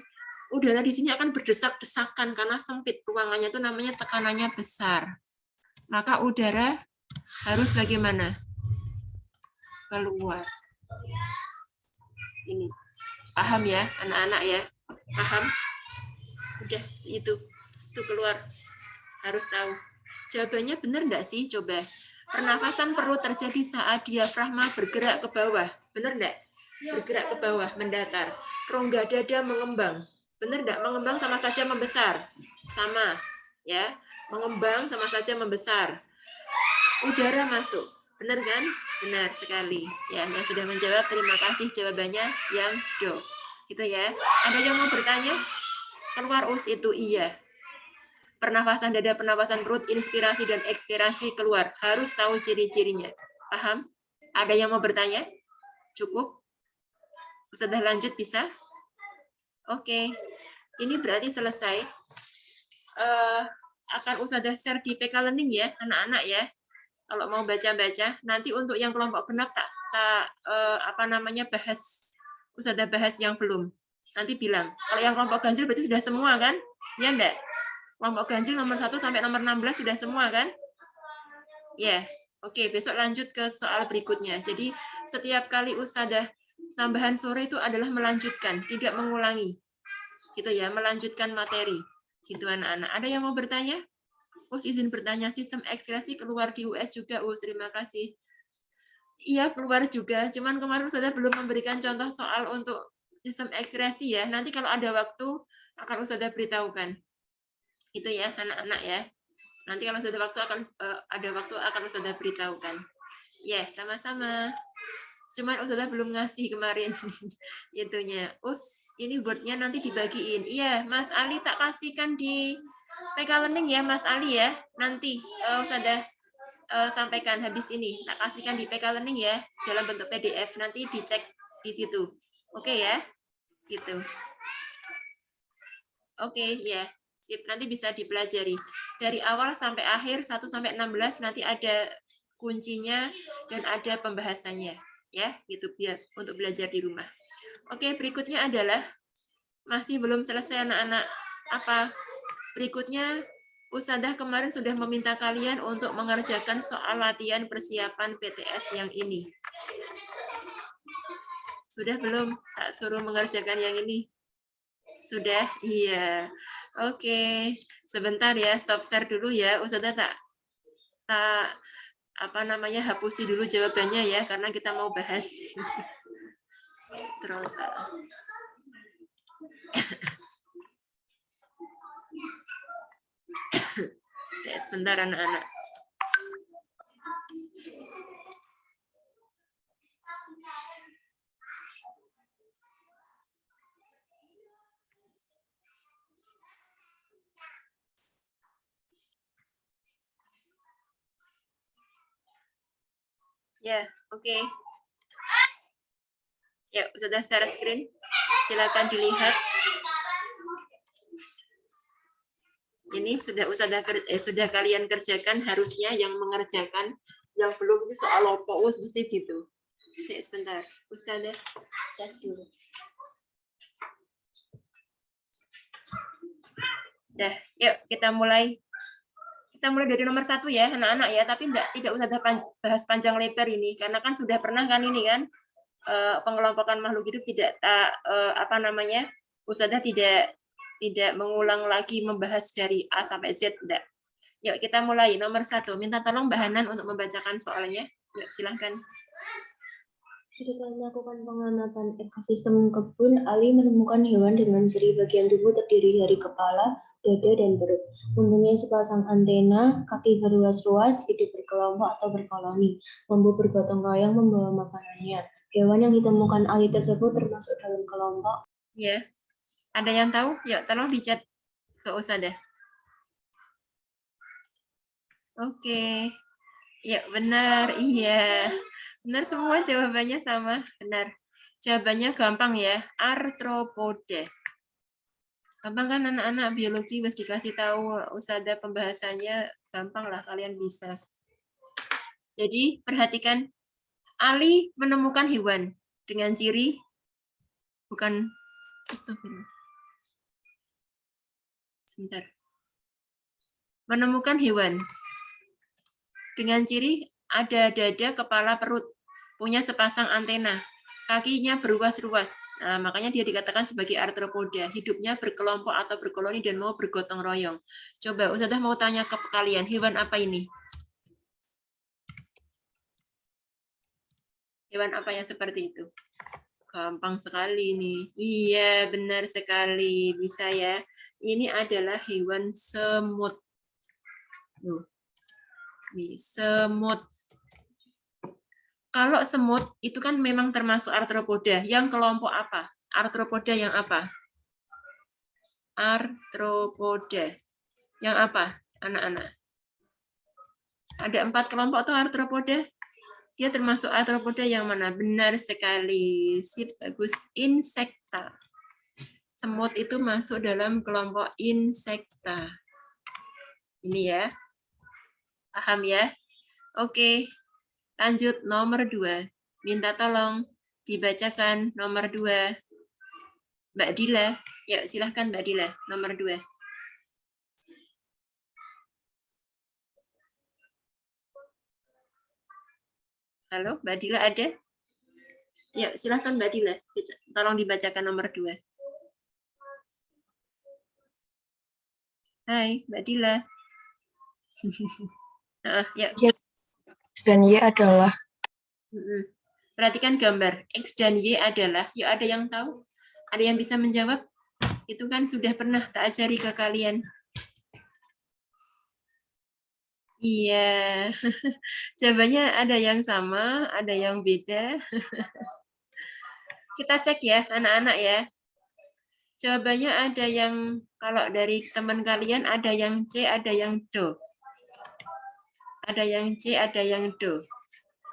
Udara di sini akan berdesak-desakan karena sempit ruangannya, itu namanya tekanannya besar. Maka udara harus bagaimana? Keluar. Ini. Paham ya, anak-anak ya? Paham? Udah, itu keluar. Harus tahu. Jawabannya benar enggak sih? Coba. Pernafasan perut terjadi saat diafragma bergerak ke bawah. Benar enggak? Bergerak ke bawah, mendatar. Rongga dada mengembang. Benar enggak? Mengembang sama saja membesar. Sama. Ya, mengembang sama saja membesar. Udara masuk. Benar kan? Benar sekali. Ya, yang sudah menjawab, terima kasih jawabannya yang do. Gitu ya. Ada yang mau bertanya? Keluar us itu iya. Pernafasan dada, pernafasan perut, inspirasi dan ekspirasi keluar. Harus tahu ciri-cirinya. Paham? Ada yang mau bertanya? Cukup? Sudah lanjut bisa? Oke. Ini berarti selesai. Akan Ustadzah share di PK Learning ya, anak-anak ya. Kalau mau baca-baca, nanti untuk yang kelompok genap bahas. Ustadzah bahas yang belum. Nanti bilang. Kalau yang kelompok ganjil berarti sudah semua kan? Ya enggak? Kelompok ganjil nomor 1 sampai nomor 16 sudah semua kan? Ya, oke. Besok lanjut ke soal berikutnya. Jadi setiap kali Ustadzah tambahan sore itu adalah melanjutkan, tidak mengulangi. Gitu ya, melanjutkan materi. Gitu anak-anak. Ada yang mau bertanya? Us izin bertanya, sistem ekskreasi keluar di US juga, Us. Terima kasih. Iya, keluar juga. Cuman kemarin Ustadzah belum memberikan contoh soal untuk sistem ekskreasi ya. Nanti kalau ada waktu akan Ustadzah beritahukan. Itu ya anak-anak ya. Nanti kalau sudah waktu akan Ustadzah beritahukan. Ya, sama-sama. Cuman Ustadzah belum ngasih kemarin itunya. Ini boardnya nanti dibagiin. Iya, Mas Ali tak kasihkan di PK Learning ya, Mas Ali ya. Nanti Ustadzah sampaikan habis ini. Tak kasihkan di PK Learning ya, dalam bentuk PDF. Nanti dicek di situ. Oke ya? Gitu. Oke, ya. Sip, nanti bisa dipelajari. Dari awal sampai akhir 1 sampai 16 nanti ada kuncinya dan ada pembahasannya ya, gitu biar untuk belajar di rumah. Oke, berikutnya adalah masih belum selesai anak-anak. Apa? Berikutnya Ustadzah kemarin sudah meminta kalian untuk mengerjakan soal latihan persiapan PTS yang ini. Sudah belum? Tak suruh mengerjakan yang ini. Sudah? Iya. Oke. Sebentar ya, stop share dulu ya. Ustadzah tak hapusi dulu jawabannya ya, karena kita mau bahas. Sebentar anak-anak. Ya, oke. Ya, sudah share screen. Silakan dilihat. Ini sudah kalian kerjakan, harusnya yang mengerjakan, yang belum itu soal apa mesti gitu. Sebentar, Ustazah cas dulu. Dah, yuk kita mulai. Kita mulai dari nomor 1 ya, anak-anak ya. Tapi tidak usah bahas panjang lebar ini, karena kan sudah pernah kan ini kan pengelompokan makhluk hidup tidak Ustazah tidak mengulang lagi membahas dari A sampai Z, tidak. Yuk kita mulai nomor 1. Minta tolong Mbak Hanan untuk membacakan soalnya. Yuk silahkan. Ketika melakukan pengamatan ekosistem kebun, Ali menemukan hewan dengan ciri bagian tubuh terdiri dari kepala, dada, dan perut. Mempunyai sepasang antena, kaki berluas-luas, hidup berkelompok atau berkoloni, mampu bergotong royong membawa makanannya. Hewan yang ditemukan Ali tersebut termasuk dalam kelompok. Ya, ada yang tahu? Yuk tolong dicat ke Ustazah. Oke. Ya, benar. Iya. Benar semua jawabannya sama. Benar. Jawabannya gampang ya. Arthropoda. Gampang kan anak-anak biologi mesti dikasih tahu Ustazah pembahasannya, gampang lah kalian bisa. Jadi, perhatikan. Ali menemukan hewan dengan ciri bukan sebentar. Menemukan hewan dengan ciri ada dada, kepala, perut, punya sepasang antena, kakinya berluas-luas. Nah, makanya dia dikatakan sebagai arthropoda, hidupnya berkelompok atau berkoloni dan mau bergotong royong. Coba Ustazah mau tanya ke kalian, hewan apa ini? Hewan apa yang seperti itu? Gampang sekali nih. Iya, benar sekali. Bisa ya. Ini adalah hewan semut. Tuh. Nih, semut. Kalau semut itu kan memang termasuk arthropoda. Yang kelompok apa? Arthropoda yang apa? Arthropoda. Yang apa, anak-anak? Ada 4 kelompok tuh arthropoda. Dia termasuk arthropoda yang mana? Benar sekali. Sip, bagus. Insekta. Semut itu masuk dalam kelompok insekta. Ini ya. Paham ya? Oke. Lanjut nomor 2. Minta tolong dibacakan nomor 2. Mbak Dila. Ya, silahkan Mbak Dila. Nomor 2. Halo, Mbak Dila ada? Ya, silahkan Mbak Dila. Tolong dibacakan nomor 2. Hai, Mbak Dila. Ya. X dan Y adalah. Perhatikan gambar. X dan Y adalah. Yuk, ada yang tahu? Ada yang bisa menjawab? Itu kan sudah pernah tak ajari ke kalian. Iya. Jawabannya ada yang sama, ada yang beda. Kita cek ya, anak-anak ya. Jawabannya ada yang, kalau dari teman kalian, ada yang C, ada yang do. Ada yang C, ada yang do.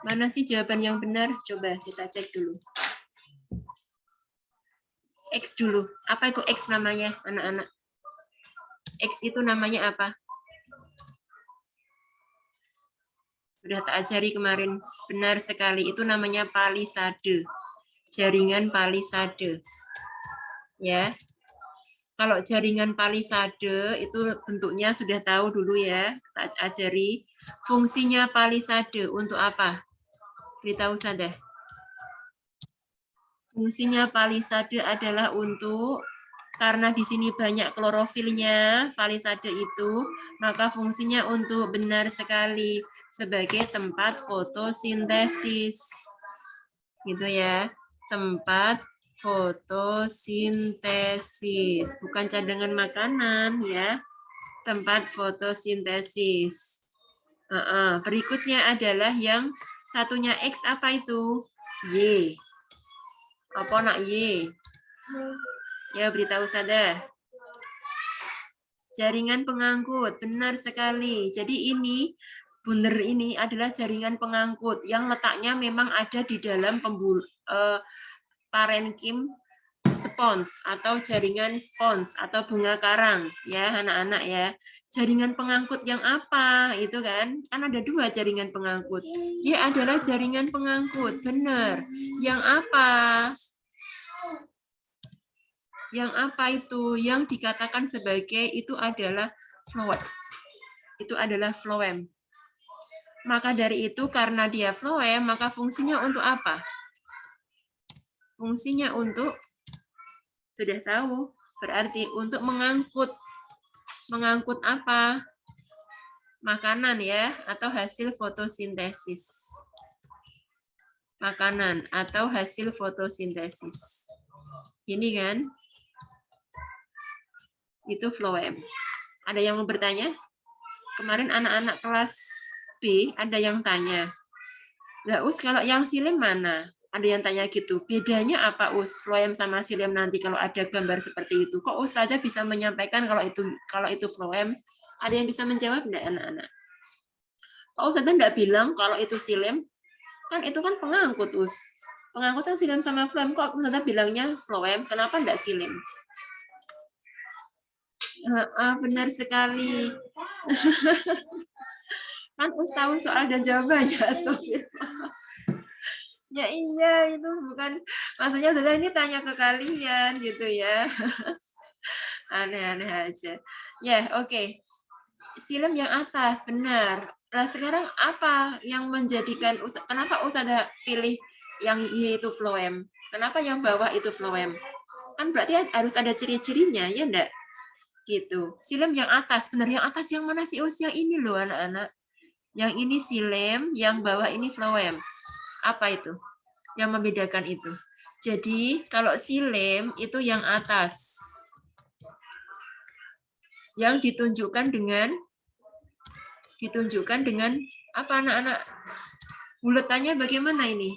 Mana sih jawaban yang benar? Coba kita cek dulu. X dulu. Apa itu X namanya, anak-anak? X itu namanya apa? Sudah tak ajari kemarin. Benar sekali. Itu namanya palisade. Jaringan palisade. Ya. Kalau jaringan palisade itu bentuknya sudah tahu dulu ya. Tak ajari. Fungsinya palisade untuk apa? Beritahu saja. Fungsinya palisade adalah untuk, karena di sini banyak klorofilnya, palisade itu, maka fungsinya untuk benar sekali sebagai tempat fotosintesis. Gitu ya. Tempat fotosintesis, bukan cadangan makanan ya. tempat fotosintesis. Berikutnya adalah yang satunya X, apa itu? Y. Apa nak Y? Ya, beritahu saja. Jaringan pengangkut, benar sekali. Jadi ini, bundar ini adalah jaringan pengangkut yang letaknya memang ada di dalam parenkim spons atau jaringan spons atau bunga karang, ya anak-anak ya. Jaringan pengangkut yang apa? Itu kan ada dua jaringan pengangkut. Dia adalah jaringan pengangkut, benar. Yang apa? Yang apa itu? Yang dikatakan sebagai itu adalah phloem. Itu adalah phloem. Maka dari itu karena dia phloem, maka fungsinya untuk apa? Fungsinya untuk, sudah tahu, berarti untuk mengangkut. Mengangkut apa? Makanan ya, atau hasil fotosintesis. Makanan atau hasil fotosintesis. Ini kan? Itu phloem. Ada yang mau bertanya? Kemarin anak-anak kelas B ada yang tanya. Lah Us, kalau yang silem mana? Ada yang tanya gitu. Bedanya apa Us? Phloem sama silem nanti kalau ada gambar seperti itu. Kok Ustazah bisa menyampaikan kalau itu phloem? Ada yang bisa menjawab enggak anak-anak? Kok Ustazah enggak bilang kalau itu silem? Kan itu kan pengangkut Us. Pengangkut kan silem sama phloem. Kok Ustazah bilangnya phloem? Kenapa enggak silem? Benar sekali. Kan Us tahu soal dan jawabannya. Ya iya, itu bukan. Maksudnya sudah ini tanya ke kalian gitu ya. Aneh-aneh aja. Ya, oke. Silem yang atas, benar. Nah, sekarang apa yang menjadikan, kenapa Ustazah pilih yang Y itu phloem? Kenapa yang bawah itu phloem? Kan berarti harus ada ciri-cirinya, ya enggak? Gitu. Silem yang atas, benar, yang atas yang mana sih Us? Yang ini loh anak-anak. Yang ini silem, yang bawah ini phloem. Apa itu yang membedakan itu? Jadi kalau silem itu yang atas. Yang ditunjukkan dengan apa anak-anak? Buletannya bagaimana ini?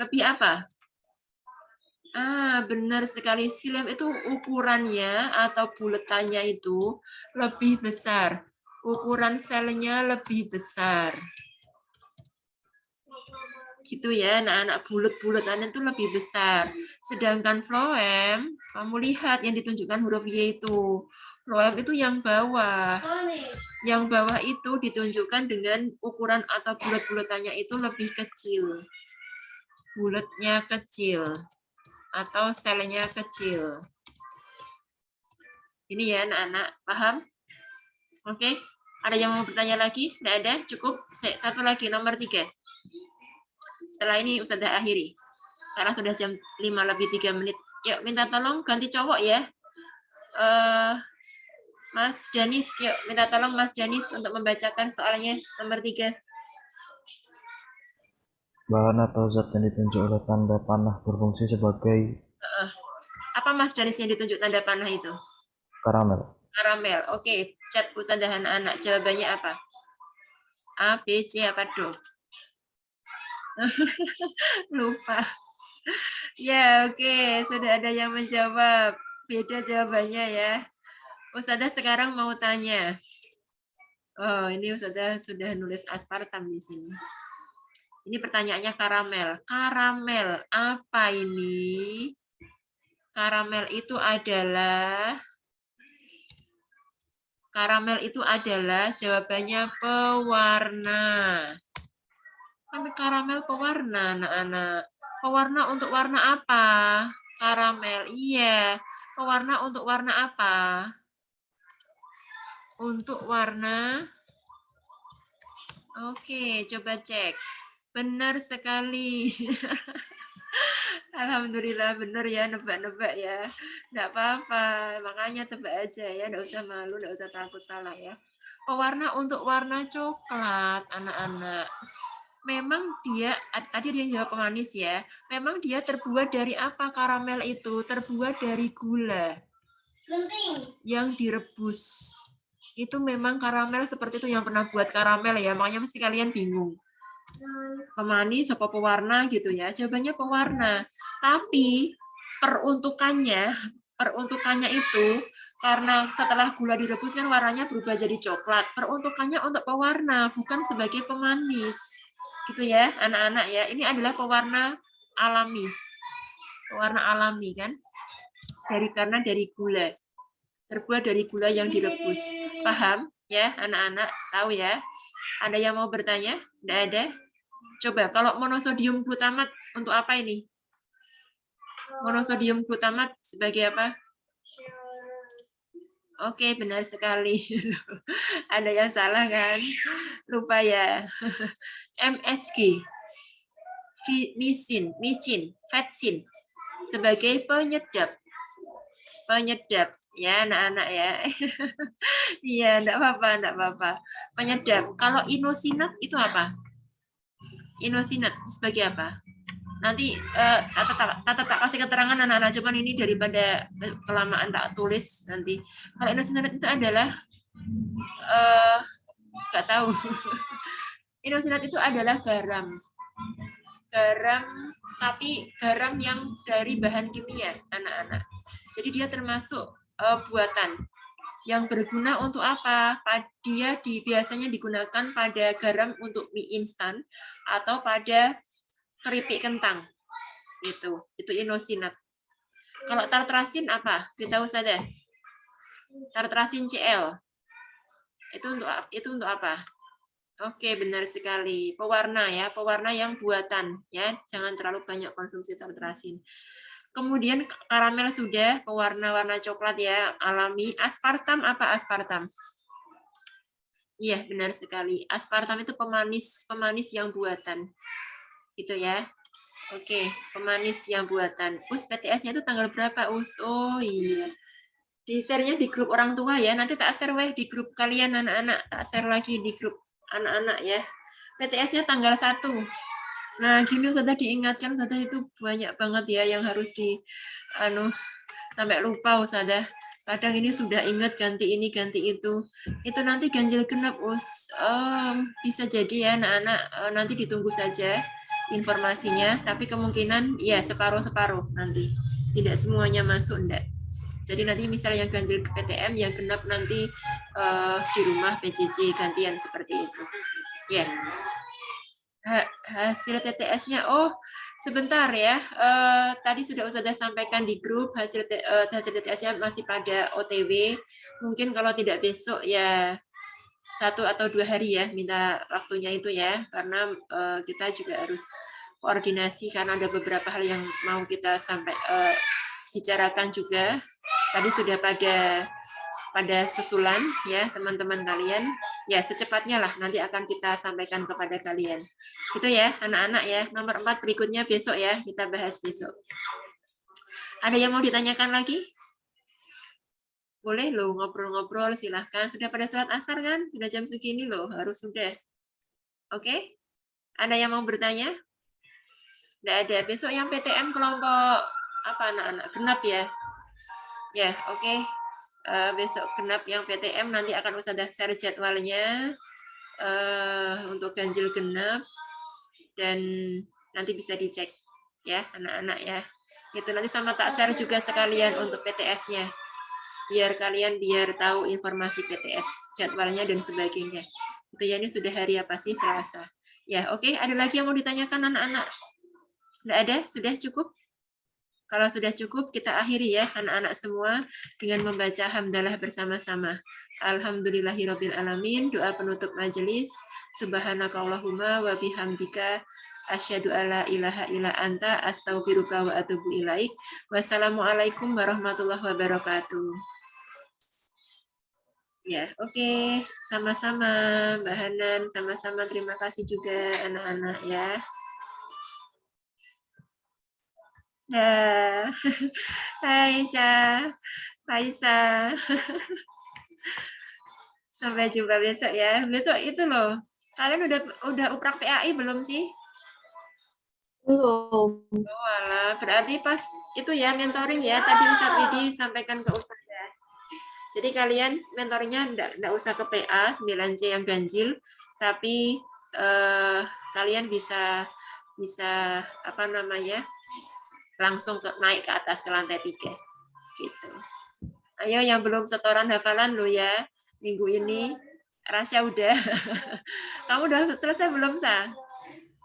Lebih apa? Benar sekali. Silem itu ukurannya atau buletannya itu lebih besar. Ukuran selnya lebih besar. Gitu ya, anak-anak, bulet-buletannya itu lebih besar. Sedangkan phloem, kamu lihat yang ditunjukkan huruf Y itu. Phloem itu yang bawah. Yang bawah itu ditunjukkan dengan ukuran atau bulet-buletannya itu lebih kecil. Buletnya kecil. Atau selnya kecil. Ini ya anak-anak, paham? Oke, ada yang mau bertanya lagi? Tidak ada? Cukup? Satu lagi, nomor 3. Setelah ini Ustazah akhiri. Karena sudah jam 5:03. Yuk, minta tolong ganti cowok ya. Mas Danis, yuk minta tolong Mas Danis untuk membacakan soalnya nomor 3. Bahan atau zat yang ditunjuk oleh tanda panah berfungsi sebagai apa Mas Danis yang ditunjuk tanda panah itu? karamel. Karamel. Oke, chat Ustazah anak-anak. Jawabannya apa? A, B, C, apa do? Lupa. Ya, oke. Sudah ada yang menjawab. Beda jawabannya ya. Ustazah sekarang mau tanya. Oh, ini Ustazah sudah nulis aspartam di sini. Ini pertanyaannya karamel. Karamel apa ini? Karamel itu adalah jawabannya pewarna. Kan karamel pewarna, anak-anak. Pewarna untuk warna apa? Karamel. Iya. Pewarna untuk warna apa? Untuk warna. Oke, coba cek. Benar sekali. Alhamdulillah benar ya, nebak-nebak ya. Enggak apa-apa, makanya tebak aja ya, enggak usah malu, enggak usah takut salah ya. Pewarna untuk warna coklat, anak-anak. Memang dia, tadi dia jawab pemanis ya, memang dia terbuat dari apa karamel itu? Terbuat dari gula yang direbus. Itu memang karamel seperti itu, yang pernah buat karamel ya, makanya mesti kalian bingung. Pemanis apa pewarna gitu ya, jawabannya pewarna. Tapi peruntukannya itu karena setelah gula direbus kan warnanya berubah jadi coklat. Peruntukannya untuk pewarna, bukan sebagai pemanis. Gitu ya, anak-anak ya. Ini adalah pewarna alami. Pewarna alami kan? Karena dari gula. Terbuat dari gula yang direbus. Paham ya, anak-anak? Tahu ya? Ada yang mau bertanya? Tidak ada? Coba, kalau monosodium glutamat untuk apa ini? Monosodium glutamat sebagai apa? Oke, benar sekali. Ada yang salah kan? Lupa ya. MSG, micin, vetsin sebagai penyedap. Penyedap ya anak-anak ya. Iya, enggak apa-apa. Penyedap. Kalau inosinat itu apa? Inosinat sebagai apa? Nanti Tata tak kasih keterangan anak-anak, cuman ini daripada kelamaan tak tulis nanti. Kalau inosinat itu adalah nggak tahu. Inosinat itu adalah garam, tapi garam yang dari bahan kimia, anak-anak. Jadi dia termasuk buatan yang berguna untuk apa? Dia biasanya digunakan pada garam untuk mie instan atau pada keripik kentang. Itu inosinat. Kalau tartrasin apa? Kita usah deh. Tartrasin CL. Itu untuk apa? Oke, benar sekali. Pewarna ya, pewarna yang buatan ya. Jangan terlalu banyak konsumsi tartrasin. Kemudian karamel sudah, pewarna warna coklat ya, alami. Aspartam apa aspartam? Iya, benar sekali. Aspartam itu pemanis yang buatan. Gitu ya. Oke, pemanis yang buatan. PTS-nya itu tanggal berapa, Oh iya. Di-share-nya di grup orang tua ya. Nanti tak share di grup kalian anak-anak. Tak share lagi di grup anak-anak ya. PTS-nya tanggal 1. Nah, gini sudah diingatkan, sudah itu banyak banget ya yang harus sampai lupa Ustazah. Kadang ini sudah ingat ganti ini, ganti itu. Itu nanti ganjil genap, bisa jadi ya anak-anak, nanti ditunggu saja informasinya, tapi kemungkinan ya separuh-separuh nanti. Tidak semuanya masuk, enggak. Jadi nanti misalnya yang ganjil ke PTM, yang genap nanti di rumah PJJ gantian seperti itu. Ya. Hasil TTS-nya, sebentar ya. Tadi sudah Ustazah sampaikan di grup hasil TTS-nya masih pada OTW. Mungkin kalau tidak besok ya 1 atau 2 hari ya, minta waktunya itu ya, karena kita juga harus koordinasi karena ada beberapa hal yang mau kita bicarakan juga. Tadi sudah pada susulan ya teman-teman kalian, ya secepatnya lah nanti akan kita sampaikan kepada kalian. Gitu ya anak-anak ya. Nomor 4 berikutnya besok ya, kita bahas besok. Ada yang mau ditanyakan lagi? Boleh loh ngobrol-ngobrol, silahkan. Sudah pada salat asar kan? Sudah jam segini loh, harus sudah. Oke? Ada yang mau bertanya? Tidak ada. Besok yang PTM kelompok apa anak-anak? Genap ya? Ya, oke. Besok genap yang PTM nanti akan Ustazah share jadwalnya untuk ganjil genap dan nanti bisa dicek ya anak-anak ya. Itu nanti sama tak share juga sekalian untuk PTS-nya. Biar kalian tahu informasi PTS, jadwalnya dan sebagainya. Itu ya, ini sudah hari apa sih? Selasa. Ya, oke. Ada lagi yang mau ditanyakan anak-anak? Tidak ada? Sudah cukup? Kalau sudah cukup, kita akhiri ya anak-anak semua dengan membaca hamdalah bersama-sama. Alhamdulillahirabbil alamin. Doa penutup majelis. Subhanakallahumma wa bihamdika asyhadu alla ilaha illa anta astaghfiruka wa atubu ilaik. Wassalamualaikum warahmatullahi wabarakatuh. Ya, oke. Sama-sama Mbak Hanan, sama-sama terima kasih juga anak-anak ya. Dah. Hai Ca, Faisa. Sampai jumpa besok ya. Besok itu loh. Kalian udah uprak PAI belum sih? Belum. Oh alah, berarti pas itu ya mentoring ya. Tadi Ustaz Widi sampaikan ke Ustazah. Jadi kalian mentornya enggak usah ke PA 9C yang ganjil, tapi kalian bisa apa namanya? Langsung naik ke atas ke lantai 3 gitu. Ayo yang belum setoran hafalan lo ya minggu ini. Rasya udah. Kamu udah selesai belum, Sa?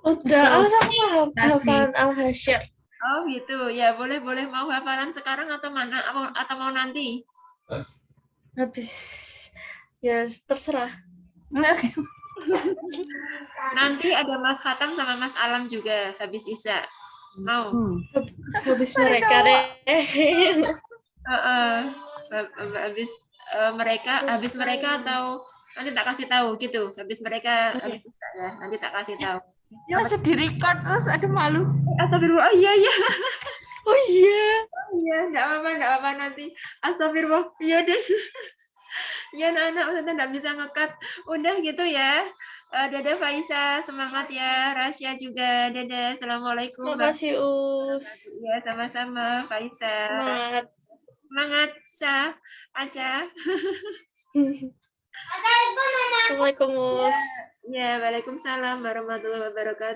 Udah, sama hafalan Al-Hasyr. Oh gitu. Ya boleh mau hafalan sekarang atau mana? Atau mau nanti? Habis ya terserah. Nanti ada Mas Khatam sama Mas Alam juga habis Isya. Mau? Habis mereka deh. Habis mereka atau nanti tak kasih tahu gitu. Habis mereka habis Isya ya. Nanti tak kasih tahu. Ya masih di record terus, aduh malu. Astagfirullah. Oh iya. Oh iya. Iya, enggak apa-apa nanti. Astagfirullah. Iya deh. Ya anak-anak Ustazah enggak bisa ngekat. Udah gitu ya. Dadah Faisa, semangat ya. Rasya juga. Dadah. Assalamualaikum. Makasih Us. Ya, sama-sama Faisa. Semangat. Semangat, Sa. Aca. Assalamualaikum Us. Ya, waalaikumsalam warahmatullahi wabarakatuh.